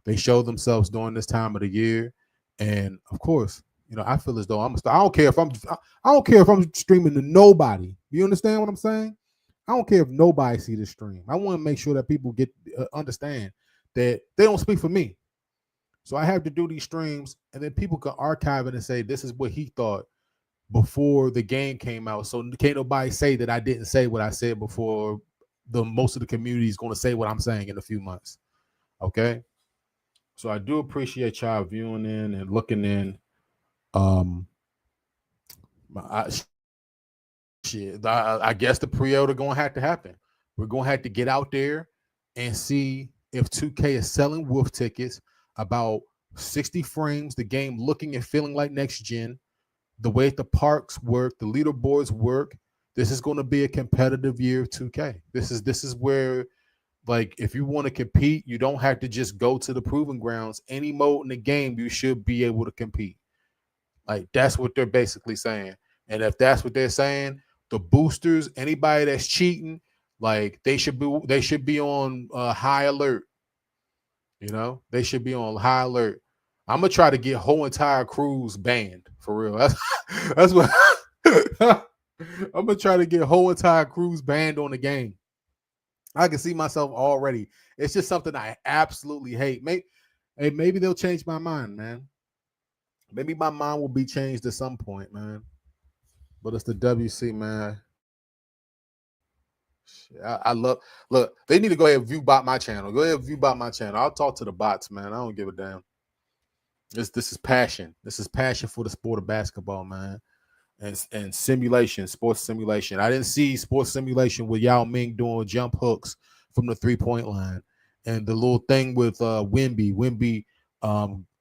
They show themselves during this time of the year, and of course, I feel as though I'm a star. I don't care if I don't care if I'm streaming to nobody. You understand what I'm saying? I don't care if nobody see this stream. I want to make sure that people get understand that they don't speak for me. So I have to do these streams, and then people can archive it and say this is what he thought before the game came out. So can't nobody say that I didn't say what I said before. The most of the community is going to say what I'm saying in a few months. Okay. So I do appreciate y'all viewing in and looking in. Um, I, I guess the pre-order going to have to happen. We're going to have to get out there and see if 2K is selling wolf tickets about 60 frames, the game looking and feeling like next gen, the way the parks work, the leaderboards work. This is going to be a competitive year of 2K. This is where, like, if you want to compete, you don't have to just go to the proving grounds. Any mode in the game, you should be able to compete. Like, that's what they're basically saying. And if that's what they're saying, the boosters, anybody that's cheating, like, they should be on high alert. They should be on high alert. I'm gonna try to get whole entire crews banned for real. That's what I'm gonna try to get whole entire crews banned on the game. I can see myself already. It's just something I absolutely hate. Maybe they'll change my mind, man. Maybe my mind will be changed at some point, man. But it's the WC, man. I love. Look, they need to go ahead and view bot my channel. Go ahead and view bot my channel. I'll talk to the bots, man. I don't give a damn. This is passion. This is passion for the sport of basketball, man. And simulation, sports simulation. I didn't see sports simulation with Yao Ming doing jump hooks from the 3-point line, and the little thing with Wimby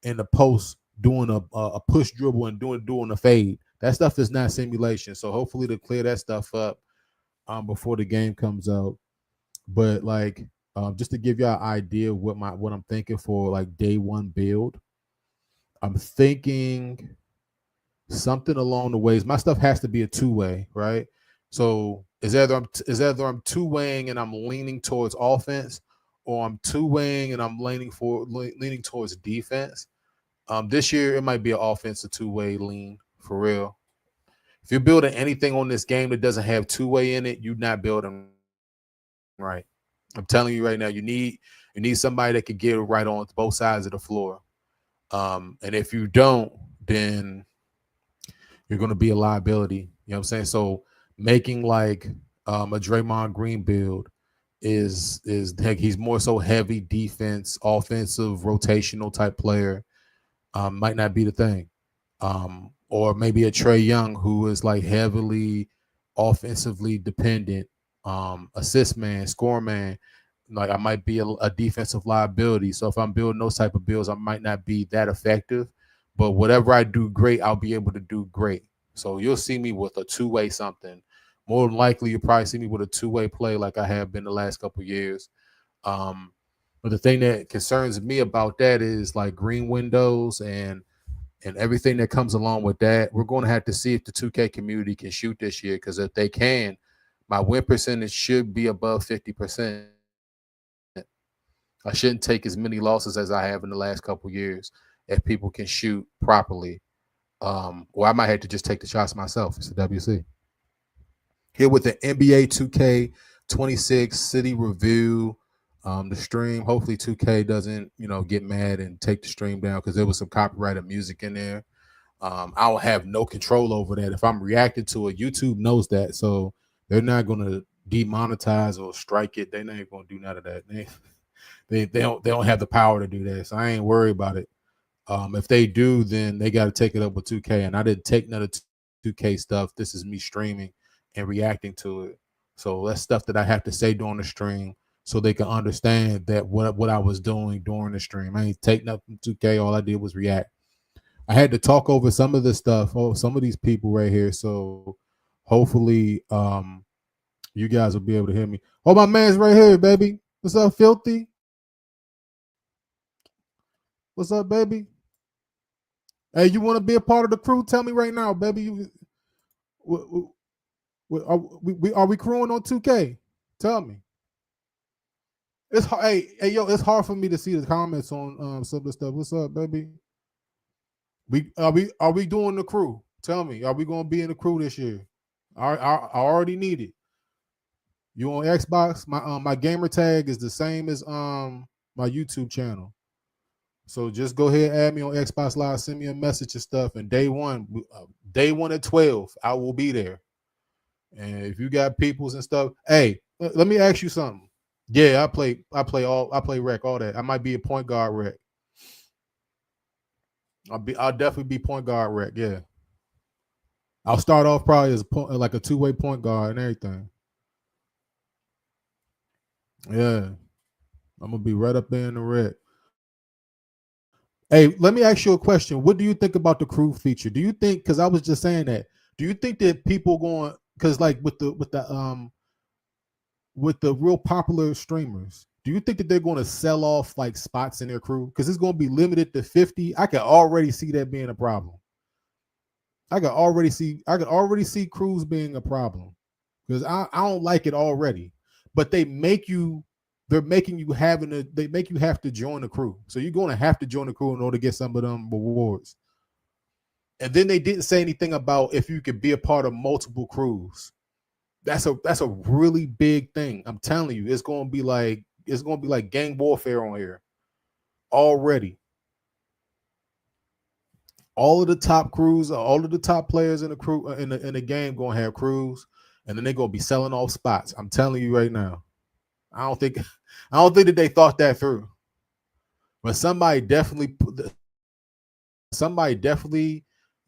in the post doing a push dribble and doing a fade. That stuff is not simulation. So hopefully to clear that stuff up before the game comes out. But like just to give y'all an idea of what I'm thinking for like day one build, I'm thinking something along the ways. My stuff has to be a two-way, right? So is either I'm two-waying and I'm leaning towards offense, or I'm two-waying and I'm leaning towards defense. This year it might be an offensive two-way lean for real. If you're building anything on this game that doesn't have two-way in it, you're not building right. I'm telling you right now, you need somebody that can get it right on both sides of the floor. And if you don't, then you're going to be a liability. You know what I'm saying? So making like a Draymond Green build is heck, he's more so heavy defense, offensive, rotational type player. Might not be the thing. Or maybe a Trey Young who is like heavily offensively dependent, assist man, score man. Like I might be a defensive liability. So if I'm building those type of builds, I might not be that effective. But whatever I do great, I'll be able to do great. So you'll see me with a two-way something. More than likely, you'll probably see me with a two-way play like I have been the last couple of years. But the thing that concerns me about that is like green windows and everything that comes along with that. We're going to have to see if the 2K community can shoot this year, because if they can, my win percentage should be above 50%. I shouldn't take as many losses as I have in the last couple years if people can shoot properly. Or I might have to just take the shots myself. It's a WC. Here with the NBA 2K26 City Review, the stream. Hopefully 2K doesn't, get mad and take the stream down, because there was some copyrighted music in there. I'll have no control over that. If I'm reacting to it, YouTube knows that, so they're not going to demonetize or strike it. They're not going to do none of that. They don't have the power to do that, so I ain't worried about it. If they do, then they got to take it up with 2K, and I didn't take none of 2K stuff. This is me streaming and reacting to it. So that's stuff that I have to say during the stream so they can understand that what I was doing during the stream. I ain't taking up from 2K. All I did was react. I had to talk over some of this stuff. Oh, some of these people right here. So hopefully you guys will be able to hear me. Oh, my man's right here, baby. What's up, Filthy? What's up, baby? Hey, you want to be a part of the crew? Tell me right now, baby. Are we crewing on 2K? Tell me. It's hard. Hey, yo, it's hard for me to see the comments on some of the stuff. What's up, baby? We doing the crew? Tell me, are we gonna be in the crew this year? I already need it. You on Xbox? My gamer tag is the same as my YouTube channel. So just go ahead, add me on Xbox Live, send me a message and stuff. And day one at 12, I will be there. And if you got peoples and stuff, hey, let me ask you something. Yeah, I play rec, all that. I might be a point guard rec. I'll definitely be point guard rec. Yeah, I'll start off probably as like a two-way point guard and everything. Yeah, I'm gonna be right up there in the rec. Hey, let me ask you a question. What do you think about the crew feature? Do you think, because I was just saying that, do you think that people going, because like with the real popular streamers, do you think that they're going to sell off like spots in their crew? Because it's going to be limited to 50. I can already see that being a problem. I could already see crews being a problem. Because I don't like it already. But they're making you they make you have to join the crew. So you're going to have to join the crew in order to get some of them rewards. And then they didn't say anything about if you could be a part of multiple crews. That's a really big thing. I'm telling you, it's gonna be like gang warfare on here already. All of the top crews, all of the top players in the crew in the game gonna have crews, and then they're gonna be selling off spots. I'm telling you right now. I don't think I don't think that they thought that through. But somebody definitely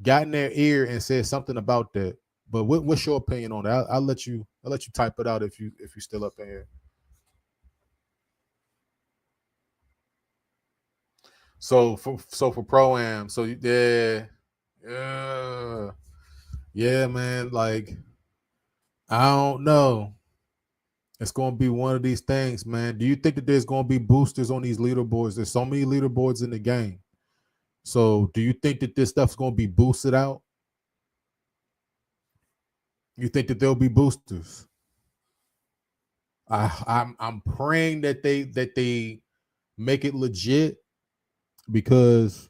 got in their ear and said something about that. But what's your opinion on that? I'll let you type it out if you still up in here. So for pro am, so yeah, yeah, man. Like I don't know. It's gonna be one of these things, man. Do you think that there's gonna be boosters on these leaderboards? There's so many leaderboards in the game. So do you think that this stuff's gonna be boosted out? You think that there'll be boosters? I'm praying that they make it legit because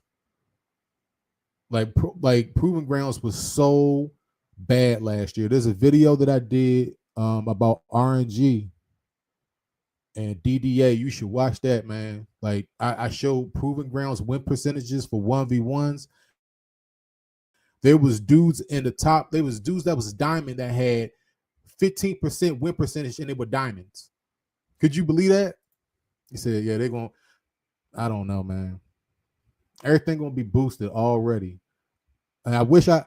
like Proving Grounds was so bad last year. There's a video that I did about RNG and DDA. You should watch that, man. Like I showed Proving Grounds win percentages for 1v1s. There was dudes in the top. There was dudes that was diamond that had 15% win percentage and they were diamonds. Could you believe that? He said, yeah, they're going. I don't know, man. Everything gonna be boosted already. And I wish I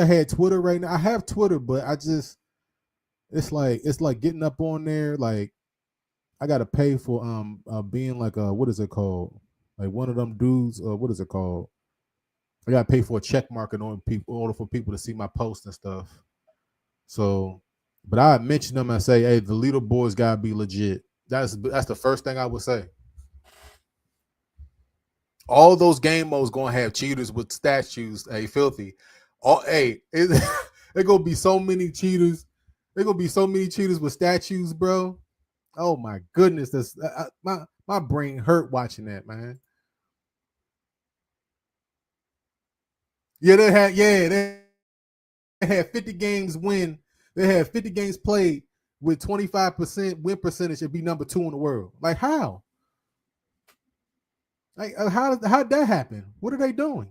had Twitter right now. I have Twitter, but it's like getting up on there. Like I gotta pay for being like a, what is it called? Like one of them dudes, what is it called? I gotta pay for a check mark in order for people to see my posts and stuff. So, but I mention them and say, hey, the leaderboards gotta be legit. That's the first thing I would say. All those game modes gonna have cheaters with statues. Hey, filthy. It's gonna be so many cheaters. There gonna be so many cheaters with statues, bro. Oh my goodness, my brain hurt watching that, man. They had 50 games win. They had 50 games played with 25% win percentage and be number 2 in the world. Like how? Like how'd that happen? What are they doing?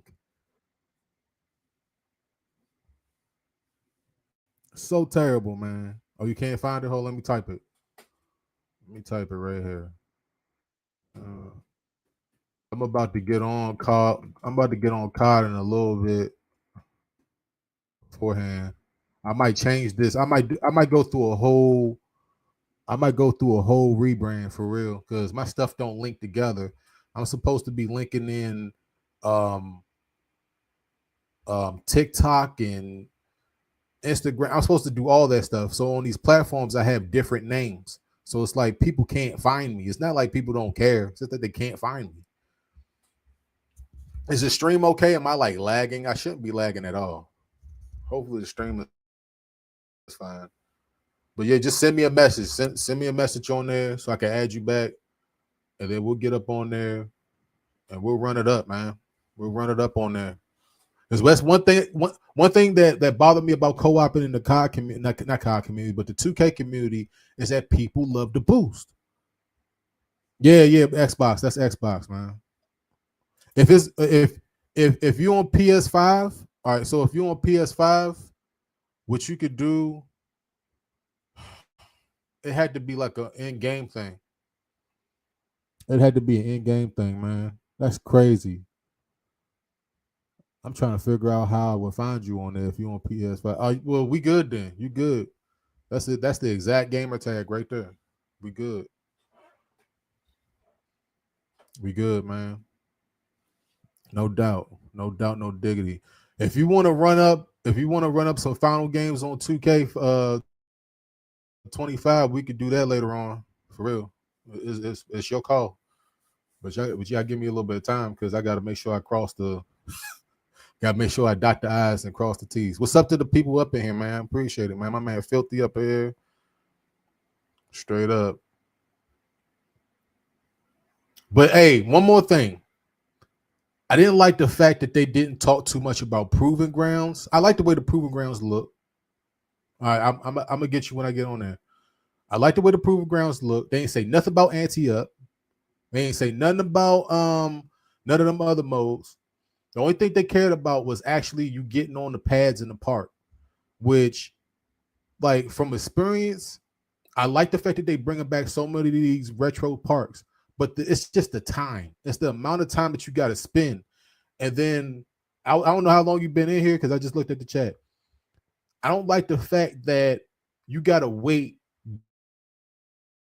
So terrible, man. Oh, you can't find it? Hold, let me type it. Let me type it right here. Uh, I'm about to get on call. I'm about to get on card in a little bit beforehand. I might change this. I might go through a whole rebrand for real because my stuff don't link together. I'm supposed to be linking in um TikTok and Instagram. I'm supposed to do all that stuff. So on these platforms, I have different names. So it's like people can't find me. It's not like people don't care. It's just that they can't find me. Is the stream okay? Am I like lagging? I shouldn't be lagging at all. Hopefully the stream is fine. But yeah, just send me a message. Send me a message on there so I can add you back, and then we'll get up on there and we'll run it up, man. We'll run it up on there. Because that's one thing that bothered me about co-oping in the COD community, not COD community, but the 2K community, is that people love to boost. Yeah, Xbox. That's Xbox, man. If you're on PS5, all right. So if you're on PS5, what you could do, it had to be like an in-game thing. It had to be an in-game thing, man. That's crazy. I'm trying to figure out how I would find you on there if you're on PS5. Well, we good then. You good. That's it. That's the exact gamer tag right there. We good. We good, man. No doubt. No doubt, no diggity. If you want to run up some final games on 2K 25, we could do that later on. For real. It's your call. But y'all give me a little bit of time because I gotta make sure I gotta make sure I dot the I's and cross the T's. What's up to the people up in here, man? Appreciate it, man. My man Filthy up here. Straight up. But hey, one more thing. I didn't like the fact that they didn't talk too much about Proving Grounds. I like the way the Proving Grounds look. All right, I'm gonna get you when I get on there. I like the way the Proving Grounds look. They ain't say nothing about anti-up. They ain't say nothing about none of them other modes. The only thing they cared about was actually you getting on the pads in the park, which, like, from experience, I like the fact that they bringing back so many of these retro parks, but it's just the time. It's the amount of time that you got to spend. And then I don't know how long you've been in here because I just looked at the chat. I don't like the fact that you got to wait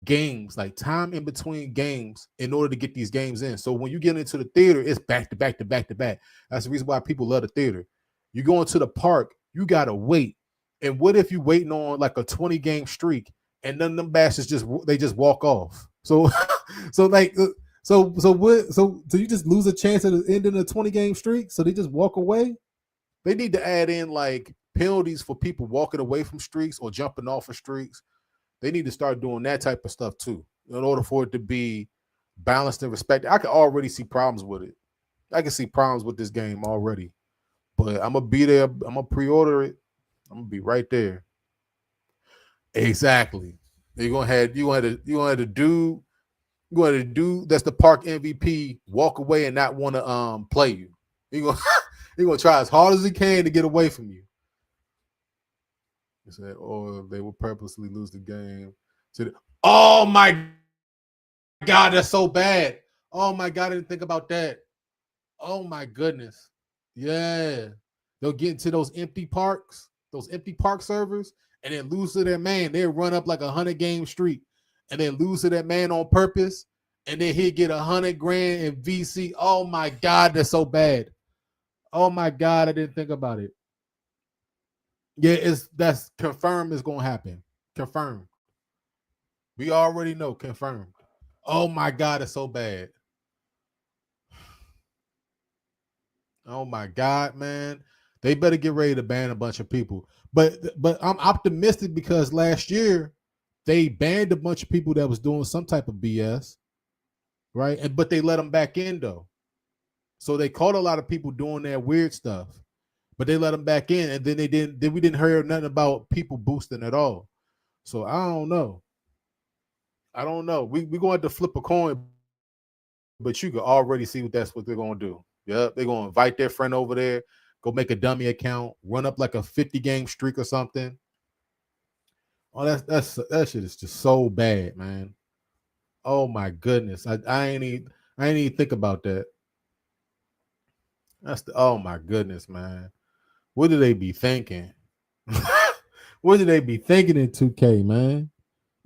games, like time in between games, in order to get these games in. So when you get into the theater, it's back to back to back to back. That's the reason why people love the theater. You go into the park, you got to wait. And what if you waiting on like a 20 game streak and none of them bastards just walk off? So so you just lose a chance at the end of the 20 game streak? So they just walk away? They need to add in like penalties for people walking away from streaks or jumping off of streaks. They need to start doing that type of stuff too, in order for it to be balanced and respected. I can already see problems with it. I can see problems with this game already. But I'm gonna be there. I'm gonna pre-order it. I'm gonna be right there. Exactly. You're gonna have to do that's the park MVP walk away and not want to play you. You're gonna try as hard as he can to get away from you. He said, or they will purposely lose the game. Oh my God, that's so bad. Oh my God, I didn't think about that. Oh my goodness. Yeah. They'll get into those empty park servers, and then lose to their man. They'll run up like 100 game streak and then lose to that man on purpose, and then he'll get 100 grand in VC. Oh my God, that's so bad. Oh my God, I didn't think about it. Yeah, that's confirmed is gonna happen. Confirmed. We already know, confirmed. Oh my God, it's so bad. Oh my God, man. They better get ready to ban a bunch of people. But I'm optimistic because last year they banned a bunch of people that was doing some type of BS, right? But they let them back in though. So they caught a lot of people doing that weird stuff, but they let them back in, and then we didn't hear nothing about people boosting at all. So I don't know. We going to have to flip a coin, but you can already see that's what they're going to do. Yep, they're going to invite their friend over there, go make a dummy account, run up like a 50 game streak or something. Oh, that shit is just so bad, man. Oh my goodness, I ain't even think about that. Oh my goodness, man. What do they be thinking? What do they be thinking in 2K, man?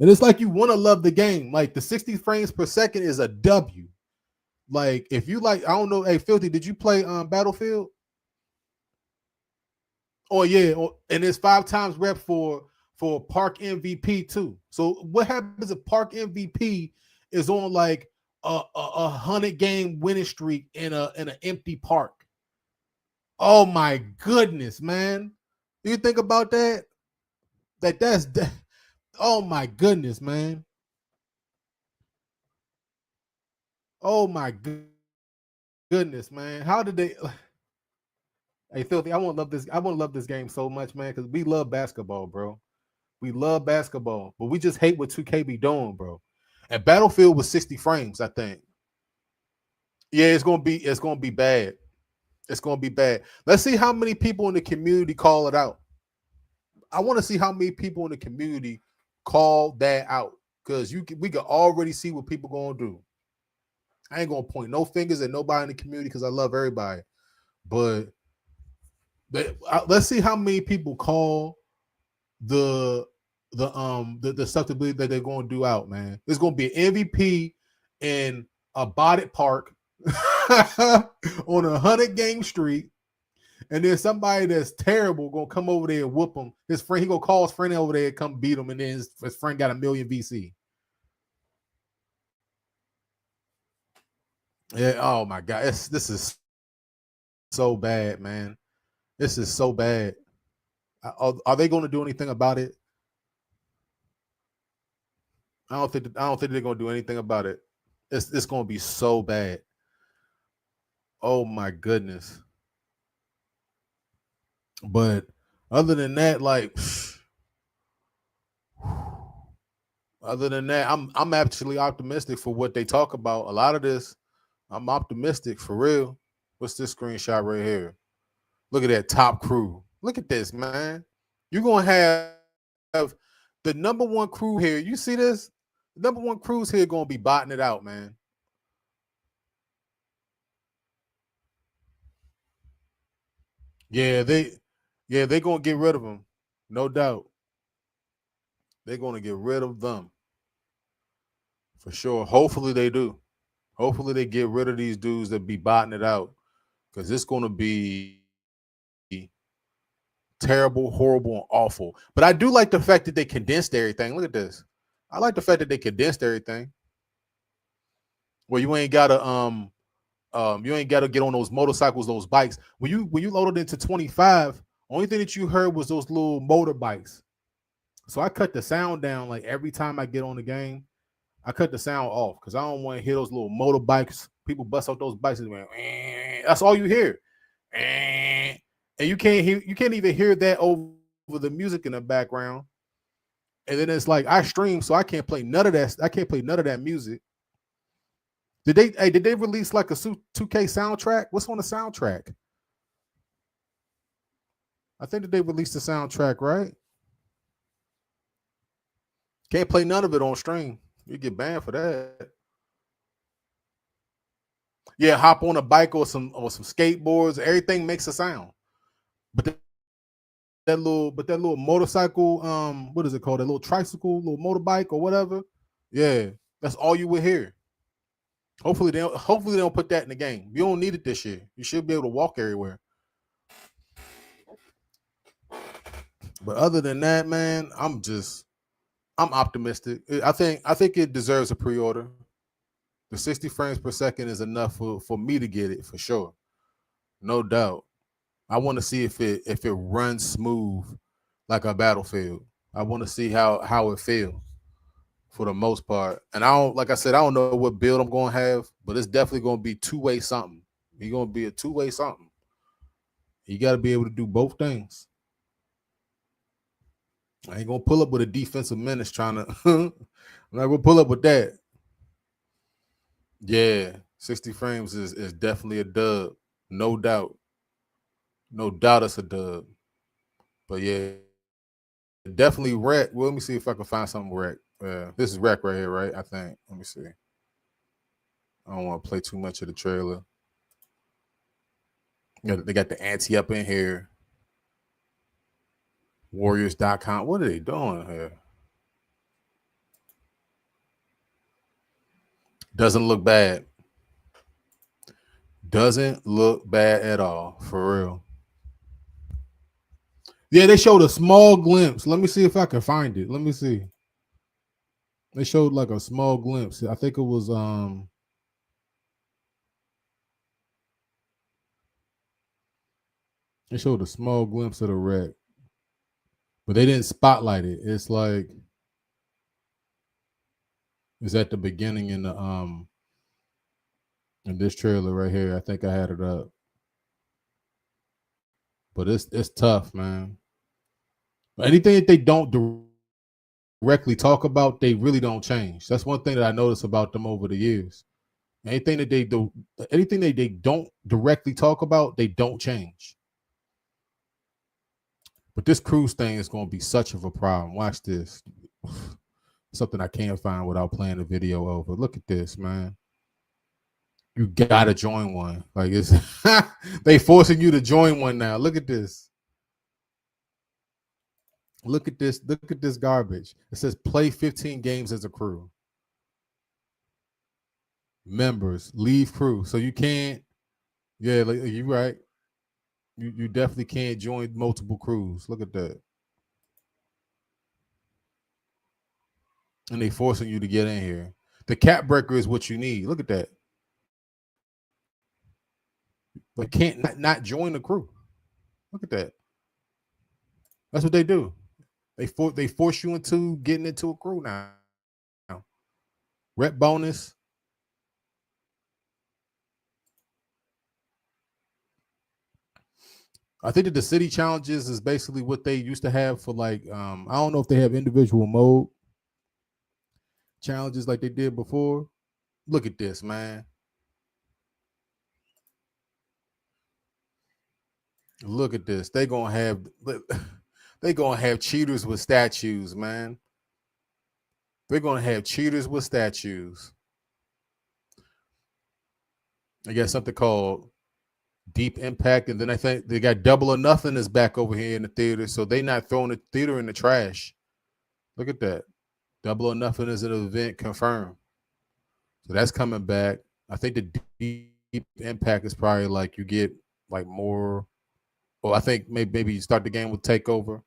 And it's like you want to love the game. Like the 60 frames per second is a W. Like if you like, I don't know. Hey, Filthy, did you play Battlefield? Oh yeah, and it's 5 times rep for Park MVP too. So what happens if Park MVP is on like a 100 game winning streak in an empty park? Oh my goodness, man! Do you think about that? That's Oh my goodness, man. Oh my goodness, man. How did they? Hey, Filthy, I want to love this. I want to love this game so much, man, because we love basketball, bro. We love basketball, but we just hate what 2K be doing, bro. And Battlefield was 60 frames, I think. Yeah, it's gonna be bad. It's gonna be bad. Let's see how many people in the community call it out. I want to see how many people in the community call that out because we can already see what people gonna do. I ain't gonna point no fingers at nobody in the community because I love everybody, but let's see how many people call the the stuff to believe that they're going to do out, man. There's going to be an MVP in a botted park on 100 game street, and then somebody that's terrible gonna come over there and whoop him. His friend, he gonna call his friend over there and come beat him, and then his friend got a million VC. Yeah. Oh my god, this is so bad, man. This is so bad. Are they going to do anything about it? I don't think they're going to do anything about it. It's going to be so bad. Oh my goodness. But other than that, like other than that, I'm actually optimistic for what they talk about. A lot of this, I'm optimistic for real. What's this screenshot right here? Look at that top crew. Look at this, man. You're gonna have the number one crew here. You see this? The number one crew's here gonna be botting it out, man. Yeah, they gonna get rid of them, no doubt. They're gonna get rid of them for sure. Hopefully they do. Hopefully they get rid of these dudes that be botting it out because it's gonna be terrible, horrible, and awful. But I do like the fact that they condensed everything. Look at this. I like the fact that they condensed everything. Where you ain't gotta get on those motorcycles, those bikes. When you loaded into 25, only thing that you heard was those little motorbikes. So I cut the sound down like every time I get on the game. I cut the sound off because I don't want to hear those little motorbikes. People bust out those bikes and went, that's all you hear. And you can't even hear that over the music in the background. And then it's like I stream, so I can't play none of that. I can't play none of that music. Did they release like a 2K soundtrack? What's on the soundtrack? I think that they released the soundtrack, right? Can't play none of it on stream. You get banned for that. Yeah, hop on a bike or some skateboards. Everything makes a sound. But that little motorcycle, what is it called? That little tricycle, little motorbike or whatever. Yeah, that's all you would hear. Hopefully they don't put that in the game. You don't need it this year. You should be able to walk everywhere. But other than that, man, I'm optimistic. I think it deserves a pre-order. The 60 frames per second is enough for me to get it for sure. No doubt. I want to see if it runs smooth like a Battlefield. I want to see how it feels for the most part. And like I said, I don't know what build I'm going to have, but it's definitely going to be two-way something. You're going to be a two-way something. You got to be able to do both things. I ain't going to pull up with a defensive menace trying to. I'm not going to pull up with that. Yeah, 60 frames is definitely a dub. No doubt. No doubt it's a dub. But yeah, definitely wreck. Well, let me see if I can find something wreck. This is wreck right here, right? I think. Let me see. I don't want to play too much of the trailer. They got the ante up in here. Warriors.com. What are they doing here? Doesn't look bad. Doesn't look bad at all. For real. Yeah, they showed a small glimpse. Let me see if I can find it. Let me see. They showed like a small glimpse. I think it was they showed a small glimpse of the wreck. But they didn't spotlight it. It's like It's at the beginning in this trailer right here. I think I had it up. But it's tough, man. Anything that they don't directly talk about, they really don't change. That's one thing that I noticed about them over the years. Anything that they do, anything that they don't directly talk about, they don't change. But this cruise thing is going to be such of a problem. Watch this. Something I can't find without playing the video over. Look at this, man. You gotta join one. Like it's they forcing you to join one now. Look at this. Look at this. Look at this garbage. It says play 15 games as a crew. Members, leave crew. So you can't, yeah, like, you're right. You definitely can't join multiple crews. Look at that. And they forcing you to get in here. The cap breaker is what you need. Look at that. But can't not join the crew. Look at that. That's what they do. They force you into getting into a crew now. Rep bonus. I think that the city challenges is basically what they used to have for like I don't know if they have individual mode challenges like they did before. Look at this, man. Look at this. They gonna have cheaters with statues, man. They're gonna have cheaters with statues. They got something called Deep Impact, and then I think they got Double or Nothing is back over here in the theater, so they not throwing the theater in the trash. Look at that. Double or Nothing is an event confirmed. So that's coming back. I think the Deep Impact is probably like you get like more. Well, I think maybe you start the game with Takeover.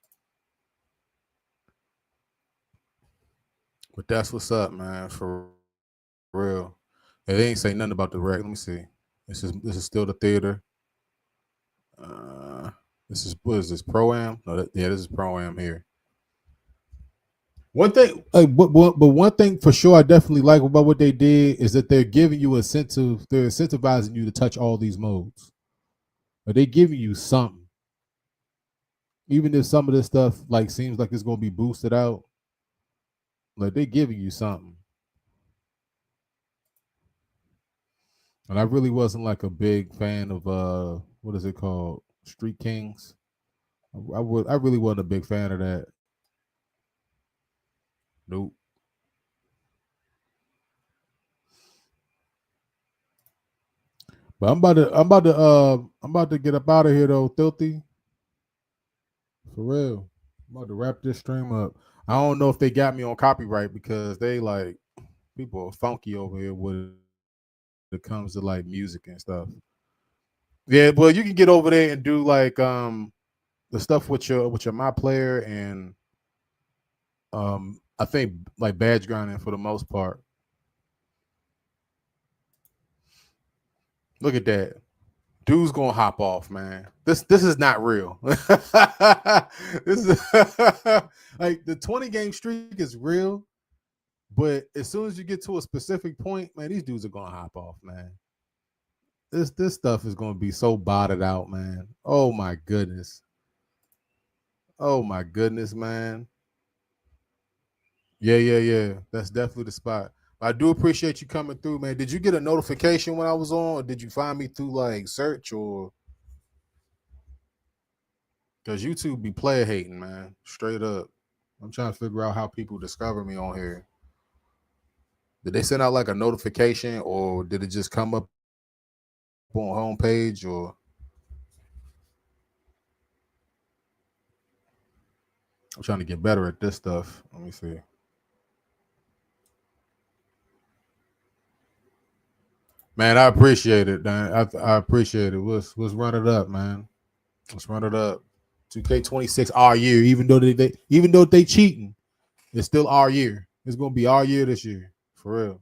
But that's what's up, man. For real. They ain't say nothing about the wreck. Let me see. This is still the theater. This is what is this Pro-Am? No, yeah, this is Pro-Am here. One thing, but one thing for sure, I definitely like about what they did is that they're giving you incentive. They're incentivizing you to touch all these modes. But they giving you something, even if some of this stuff like seems like it's gonna be boosted out. Like they giving you something. And I really wasn't like a big fan of what is it called? Street Kings. I really wasn't a big fan of that. Nope. But I'm about to get up out of here though, filthy. For real. I'm about to wrap this stream up. I don't know if they got me on copyright because they like people are funky over here when it comes to like music and stuff. Yeah, well, you can get over there and do like the stuff with your my player and I think like badge grinding for the most part. Look at that. Dude's gonna hop off, man. This is not real. This is like the 20 game streak is real, but as soon as you get to a specific point, man, these dudes are gonna hop off, man. This stuff is gonna be so botted out, man. Oh my goodness. Oh my goodness, man. Yeah. That's definitely the spot. I do appreciate you coming through, man. Did you get a notification when I was on, or did you find me through like search or because YouTube be player hating, man. Straight up. I'm trying to figure out how people discover me on here. Did they send out like a notification or did it just come up on homepage or I'm trying to get better at this stuff. Let me see. Man, I appreciate it, man. I appreciate it. Let's run it up, man. Let's run it up. 2K26 our year, even though they cheating, it's still our year. It's gonna be our year this year, for real.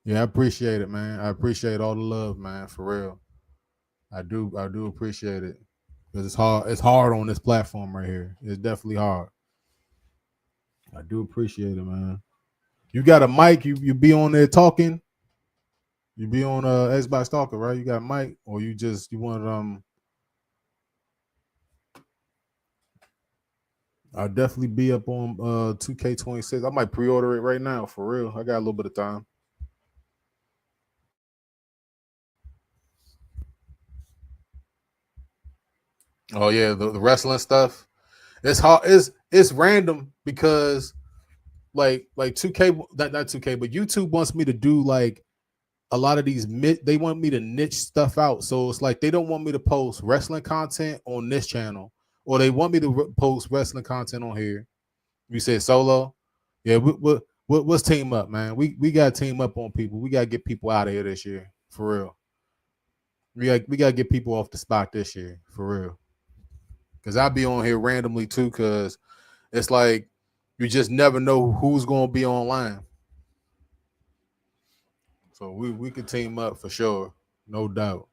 Yeah, I appreciate it, man. I appreciate all the love, man, for real. I do appreciate it because it's hard. It's hard on this platform right here. It's definitely hard. I do appreciate it, man. You got a mic? You be on there talking? You be on Xbox talking, right? You got a mic, or you want I'll definitely be up on 2K26. I might pre-order it right now for real. I got a little bit of time. Oh yeah, the wrestling stuff. It's hard. It's random because like 2K, not 2K, but YouTube wants me to do like a lot of these they want me to niche stuff out. So it's like they don't want me to post wrestling content on this channel, or they want me to post wrestling content on here. You said solo, yeah. What's team up, man? We got to team up on people. We got to get people out of here this year for real. We got to get people off the spot this year for real. Because I'll be on here randomly too. Because it's like you just never know who's going to be online. So we can team up for sure, no doubt.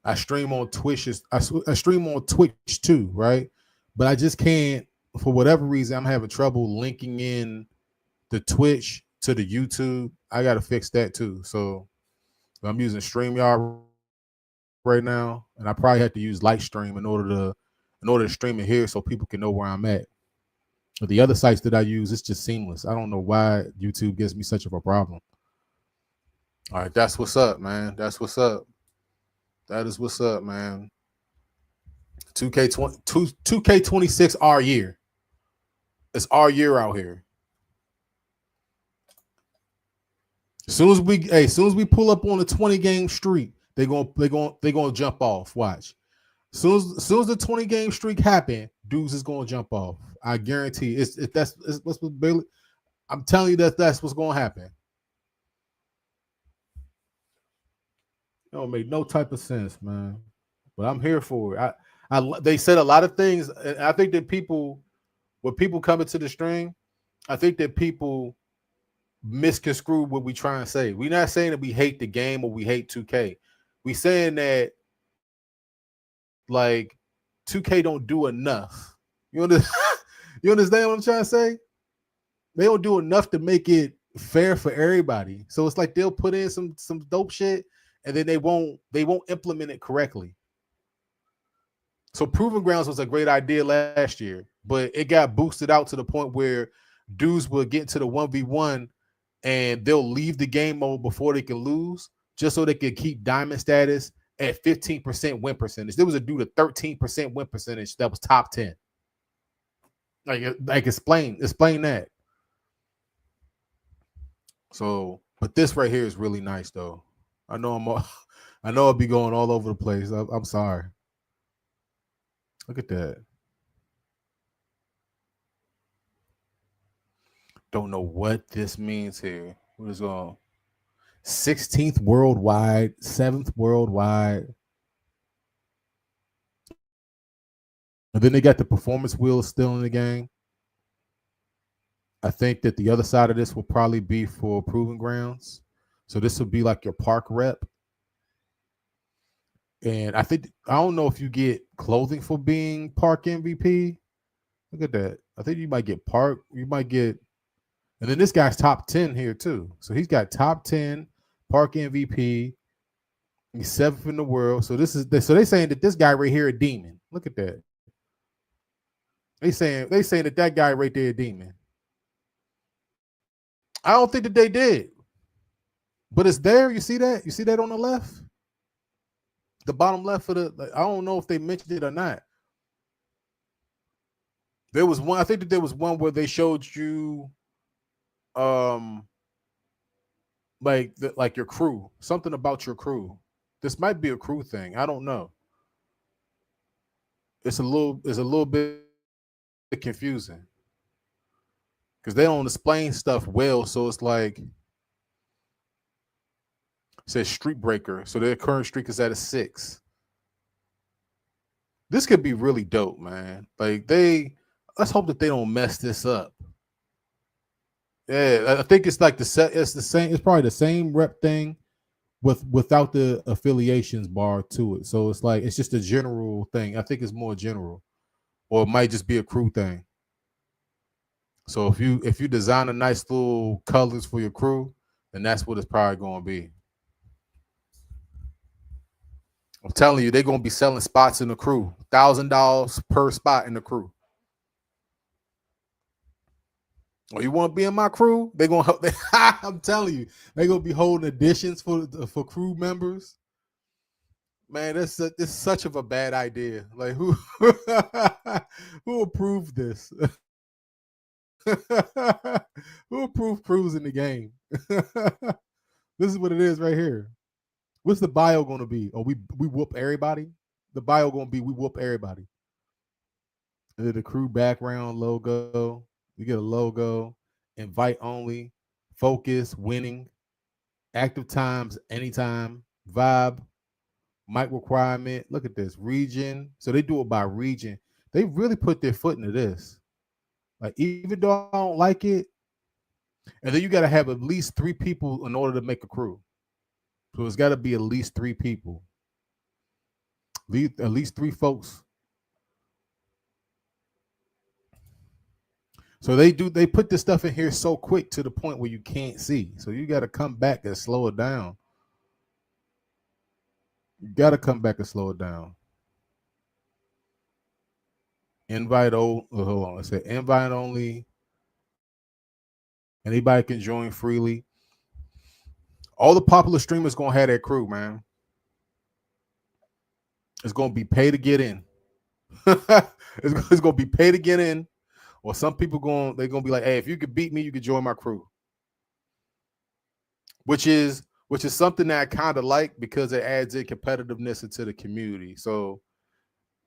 I stream on Twitch. I stream on Twitch too, right? But I just can't, for whatever reason, I'm having trouble linking in the Twitch to the YouTube. I got to fix that too. So I'm using StreamYard right now, and I probably have to use Lightstream in order to stream it here so people can know where I'm at. But the other sites that I use, it's just seamless. I don't know why YouTube gives me such of a problem. All right, that's what's up, man. That's what's up. That is what's up, man. 2K26 our year. It's our year out here. As soon as we pull up on a 20 game streak, they're gonna jump off. Watch. As soon as the 20 game streak happen, dudes is gonna jump off. I guarantee that's what's Bailey. I'm telling you that's what's gonna happen. It don't make no type of sense, man. But I'm here for it. They said a lot of things, and I think that when people come into the stream, I think that people misconstrue what we try and say. We're not saying that we hate the game or we hate 2K. We saying that like 2K don't do enough. You understand? You understand what I'm trying to say? They don't do enough to make it fair for everybody. So it's like they'll put in some dope shit and then they won't implement it correctly. So Proving Grounds was a great idea last year, but it got boosted out to the point where dudes will get into the 1v1 and they'll leave the game mode before they can lose just so they can keep diamond status at 15% win percentage. There was a dude at 13% win percentage that was top 10. Like explain that. So, but this right here is really nice though. I know I'll be going all over the place. I'm sorry. Look at that. Don't know what this means here. What is going 16th worldwide, 7th worldwide. And then they got the performance wheel still in the game. I think that the other side of this will probably be for Proving Grounds. So this will be like your park rep. And I don't know if you get clothing for being park MVP. Look at that. I think you might get and then this guy's top 10 here too. So he's got top 10 park MVP. He's 7th in the world. So they're saying that this guy right here a demon. Look at that. They saying that guy right there a demon. I don't think that they did. But it's there. You see that? You see that on the left? The bottom left of I don't know if they mentioned it or not. There was one, I think that there was one where they showed you like your crew, something about your crew. This might be a crew thing. I don't know. It's a little bit confusing because they don't explain stuff well. So it's like it says streak breaker. So their current streak is at a 6. This could be really dope, man. Like let's hope that they don't mess this up. Yeah, I think it's like it's the same. It's probably the same rep thing without the affiliations bar to it. So it's like it's just a general thing. I think it's more general, or it might just be a crew thing. So if you design a nice little colors for your crew, then that's what it's probably going to be. I'm telling you, they're going to be selling spots in the crew, $1,000 per spot in the crew. Oh, you want to be in my crew? They're gonna help. I'm telling you, they're gonna be holding editions for crew members. Man, this is such of a bad idea. Like who approved this? Who approved crews in the game? This is what it is right here. What's the bio gonna be? Oh, we whoop everybody. The bio gonna be we whoop everybody. And then the crew background logo. You get a logo. Invite only. Focus. Winning. Active times. Anytime. Vibe. Mic requirement. Look at this. Region. So they do it by region. They really put their foot into this. Like, even though I don't like it, and then you got to have at least 3 people in order to make a crew. So it's got to be at least 3 people. At least 3 folks. So they put this stuff in here so quick to the point where you can't see. So you got to come back and slow it down. You got to come back and slow it down. Invite hold on. It said invite only. Anybody can join freely. All the popular streamers gonna have that crew, man. It's gonna be pay to get in. It's gonna be pay to get in. Or some people they're gonna be like, hey, if you could beat me, you could join my crew. Which is something that I kind of like because it adds a competitiveness into the community. So,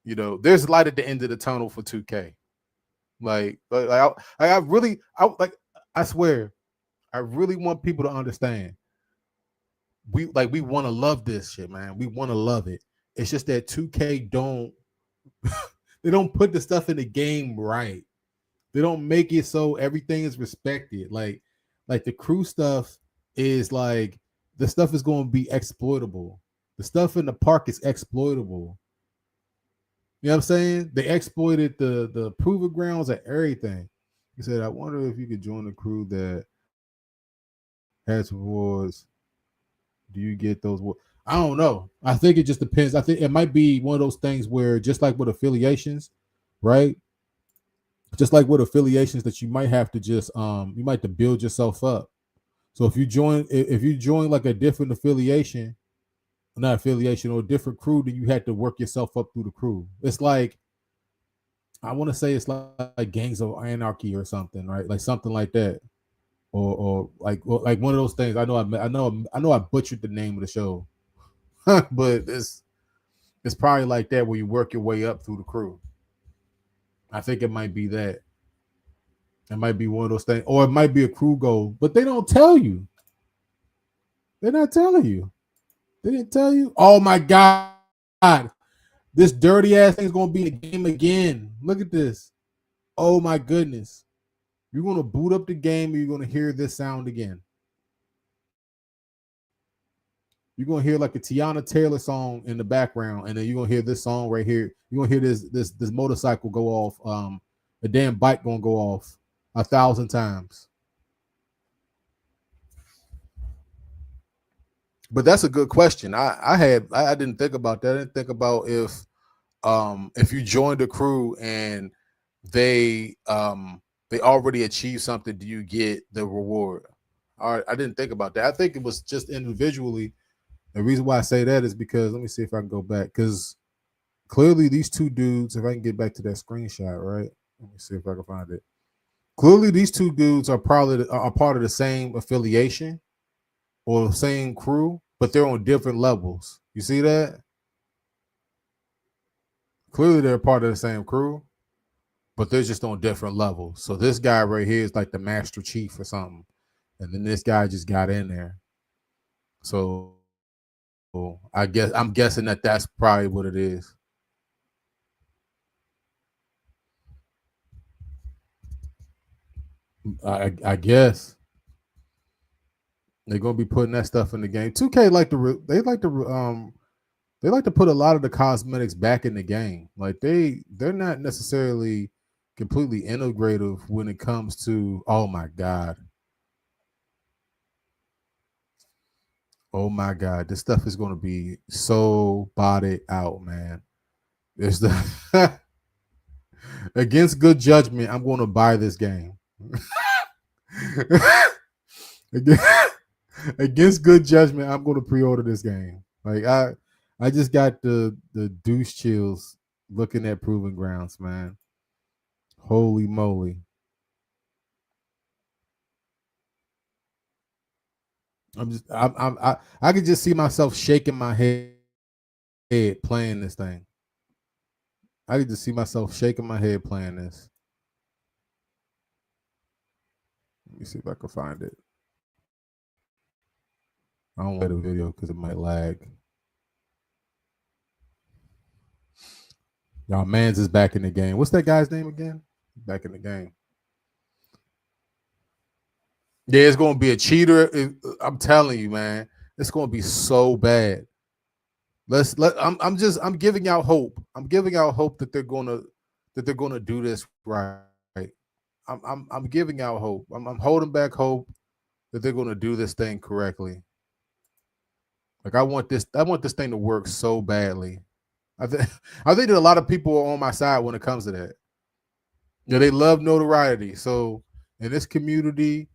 there's light at the end of the tunnel for 2K. I swear, I really want people to understand. We want to love this shit, man. We want to love it. It's just that 2K don't they don't put the stuff in the game right. They don't make it so everything is respected. Like the crew stuff is like the stuff is going to be exploitable. The stuff in the park is exploitable. You know what I'm saying? They exploited the proving grounds and everything. He said, I wonder if you could join a crew that has rewards. Do you get those? I don't know. I think it just depends. I think it might be one of those things where, just like with affiliations, right? Just like with affiliations, that you might have to just you might have to build yourself up. So if you join like a different affiliation, not affiliation, or a different crew, then you had to work yourself up through the crew. It's like, I want to say it's like Gangs of Anarchy or something, right? Like something like that, or like one of those things. I know I butchered the name of the show, but it's probably like that where you work your way up through the crew. I think it might be that. It might be one of those things, or it might be a crew goal, but they don't tell you. They're not telling you. They didn't tell you. Oh my God. This dirty ass thing's gonna be in the game again. Look at this. Oh my goodness. You're gonna boot up the game and you're gonna hear this sound again. You're gonna hear like a Tiana Taylor song in the background, and then you're gonna hear this song right here. You're gonna hear this motorcycle go off. A damn bike gonna go off 1,000 times. But that's a good question. I didn't think about that. I didn't think about if you joined a crew and they already achieved something, do you get the reward? All right, I didn't think about that. I think it was just individually. The reason why I say that is because, let me see if I can go back, because clearly these 2 dudes, if I can get back to that screenshot, right? Let me see if I can find it. Clearly these 2 dudes are probably are part of the same affiliation or the same crew, but they're on different levels. You see that? Clearly they're part of the same crew, but they're just on different levels. So this guy right here is like the Master Chief or something, and then this guy just got in there. So I'm guessing that that's probably what it is. I guess they're gonna be putting that stuff in the game. 2K they like to put a lot of the cosmetics back in the game. Like they're not necessarily completely integrative when it comes to, oh my God. Oh my God. This stuff is going to be so bodied out, man. There's the against good judgment, I'm going to buy this game. Against good judgment, I'm going to pre-order this game. Like I just got the douche chills looking at Proving Grounds, man. Holy moly! I could just see myself shaking my head playing this thing. I could just see myself shaking my head playing this. Let me see if I can find it. I don't want the video because it might lag. Y'all, Mans is back in the game. What's that guy's name again? Back in the game. Yeah, it's gonna be a cheater. I'm telling you, man, it's gonna be so bad. I'm giving out hope. I'm giving out hope that they're gonna do this right. I'm giving out hope. I'm holding back hope that they're gonna do this thing correctly. Like I want this thing to work so badly. I think that a lot of people are on my side when it comes to that. Yeah, they love notoriety. So in this community,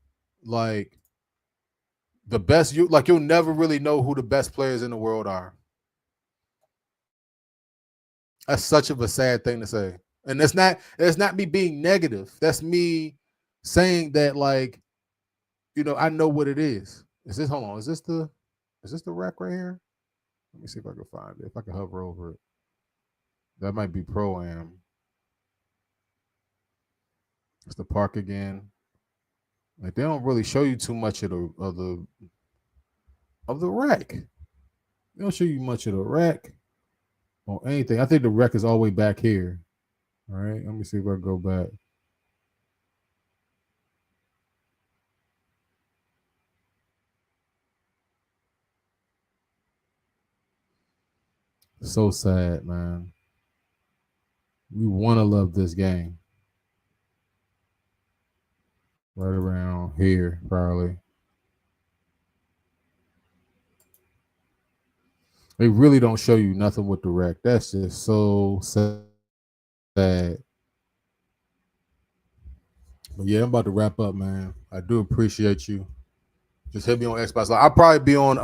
like you'll never really know who the best players in the world are. That's such of a sad thing to say. And that's not me being negative. That's me saying that, like, I know what it is. Hold on, is this the rack right here? Let me see if I can find it. If I can hover over it. That might be Pro-Am. It's the park again. Like they don't really show you too much of the rack. They don't show you much of the rack or anything. I think the rack is all the way back here. All right, let me see if I go back. So sad, man. We want to love this game. Right around here, probably. They really don't show you nothing with the wreck. That's just so sad. But yeah, I'm about to wrap up, man. I do appreciate you. Just hit me on Xbox Live. I'll probably be on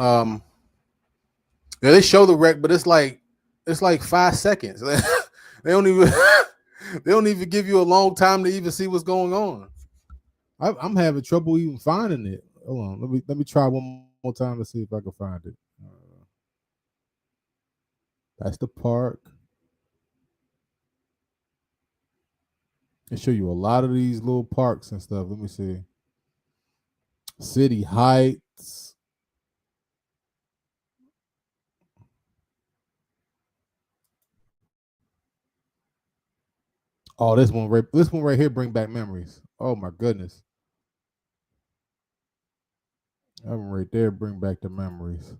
yeah, they show the wreck, but it's like 5 seconds. They don't even give you a long time to even see what's going on. I'm having trouble even finding it. Hold on, let me try one more time to see if I can find it. That's the park. They show you a lot of these little parks and stuff. Let me see. City Heights. Oh, this one right here bring back memories. Oh my goodness. That one right there bring back the memories.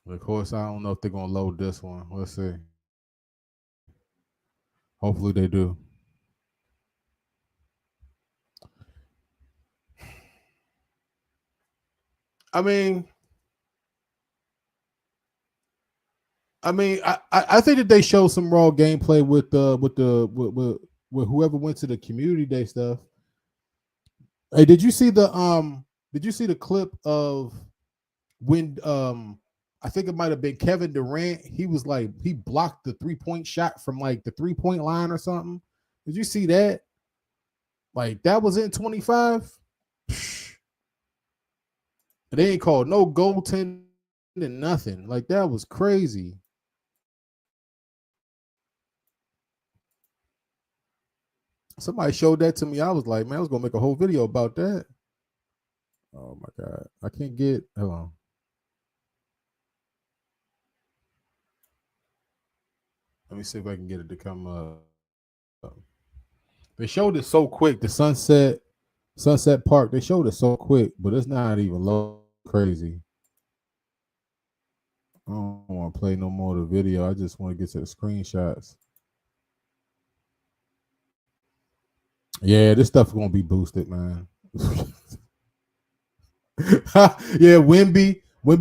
Of course, I don't know if they're gonna load this one. Let's see. Hopefully they do. I mean, I think that they showed some raw gameplay with whoever went to the community day stuff. Hey, did you see the clip of when I think it might have been Kevin Durant? He was like he blocked the 3-point shot from like the 3-point line or something. Did you see that? Like that was in 25. They ain't called no goaltending and nothing. Like that was crazy. Somebody showed that to me. I was like, man, I was gonna make a whole video about that. Oh my god, I can't get. Hold on. Let me see if I can get it to come up. They showed it so quick. The Sunset Park. They showed it so quick, but it's not even low crazy. I don't want to play no more of the video. I just want to get to the screenshots. Yeah, this stuff gonna be boosted, man. Yeah, Wimby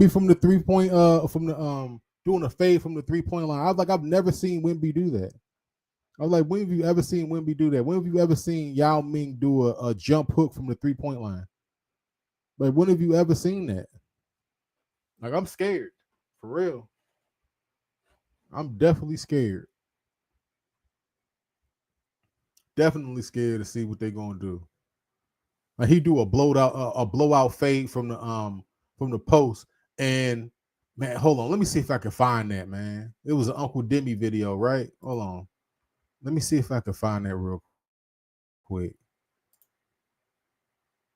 from the 3 point, from the doing a fade from the 3 point line. I was like, I've never seen Wimby do that. I was like, when have you ever seen Wimby do that? When have you ever seen Yao Ming do a jump hook from the 3 point line? Like, when have you ever seen that? Like, I'm scared. For real. I'm definitely scared. Definitely scared to see what they're gonna do. Like, he do a blowout fade from the post. And man, hold on. Let me see if I can find that, man. It was an Uncle Demi video, right? Hold on. Let me see if I can find that real quick.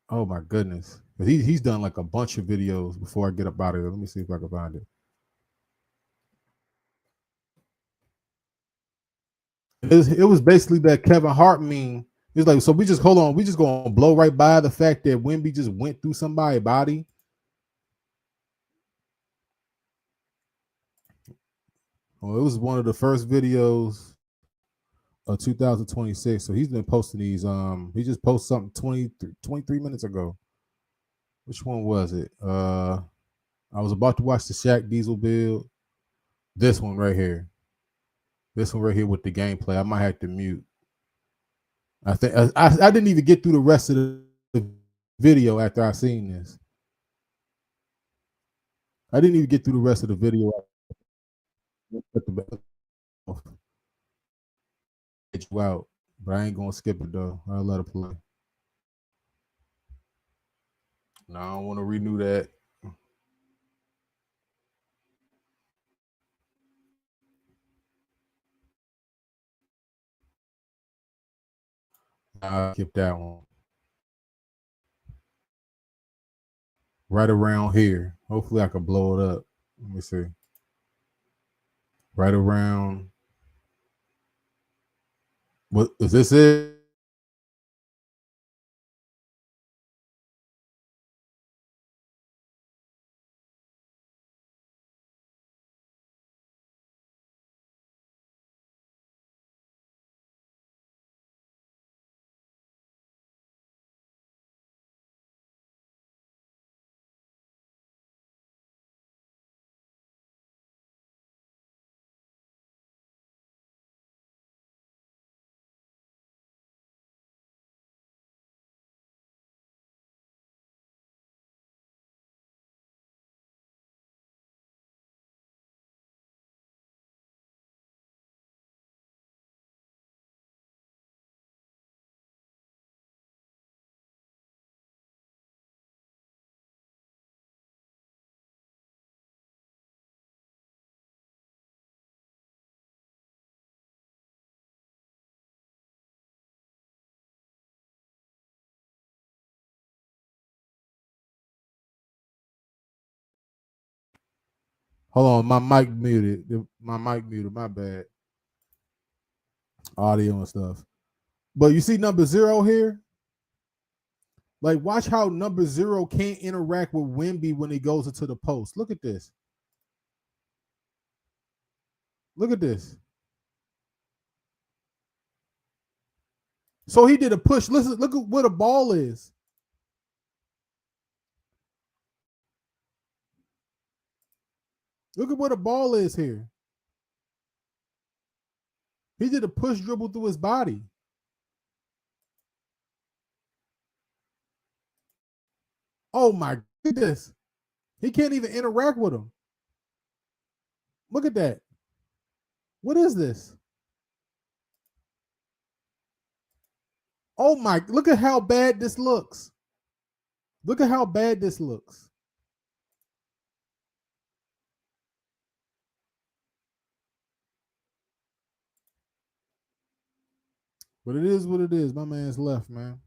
Oh my goodness. He's done like a bunch of videos before I get up out of here. Let me see if I can find it. It was basically that Kevin Hart meme. It's like, so we just hold on, we just gonna blow right by the fact that Wemby just went through somebody's body. Well, it was one of the first videos of 2026. So he's been posting these. He just posted something 23 minutes ago. Which one was it? I was about to watch the Shaq Diesel build. This one right here. This one right here with the gameplay. I might have to mute. I think I didn't even get through the rest of the video after I seen this. I didn't even get through the rest of the video. Get you out, but I ain't gonna skip it though. I'll let it play. No, I don't want to renew that. I'll skip that one. Right around here. Hopefully I can blow it up. Let me see. Right around. What is this? It? Hold on, my mic muted. My mic muted. My bad. Audio and stuff. But you see number 0 here? Like, watch how number 0 can't interact with Wemby when he goes into the post. Look at this. Look at this. So he did a push. Listen, look at where the ball is. Look at where the ball is here. He did a push dribble through his body. Oh my goodness. He can't even interact with him. Look at that. What is this? Oh my, look at how bad this looks. Look at how bad this looks. But it is what it is. My man's left, man.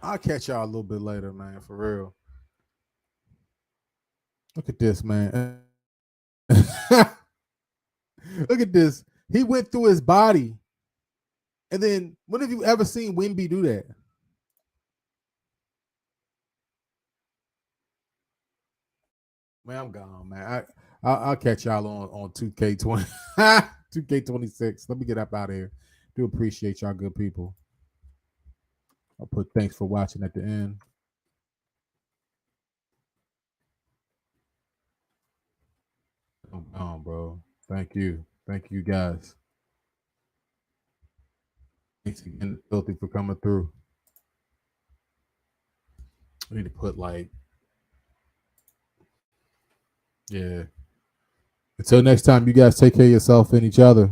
I'll catch y'all a little bit later, man, for real. Look at this, man. Look at this. He went through his body. And then, when have you ever seen Wemby do that? Man, I'm gone, man. I'll catch y'all on 2K20, 2K26. Let me get up out of here. Do appreciate y'all, good people. I'll put thanks for watching at the end. Bro. Thank you. Thank you guys. Thanks again, Filthy, for coming through. I need to put yeah. Until next time, you guys take care of yourself and each other.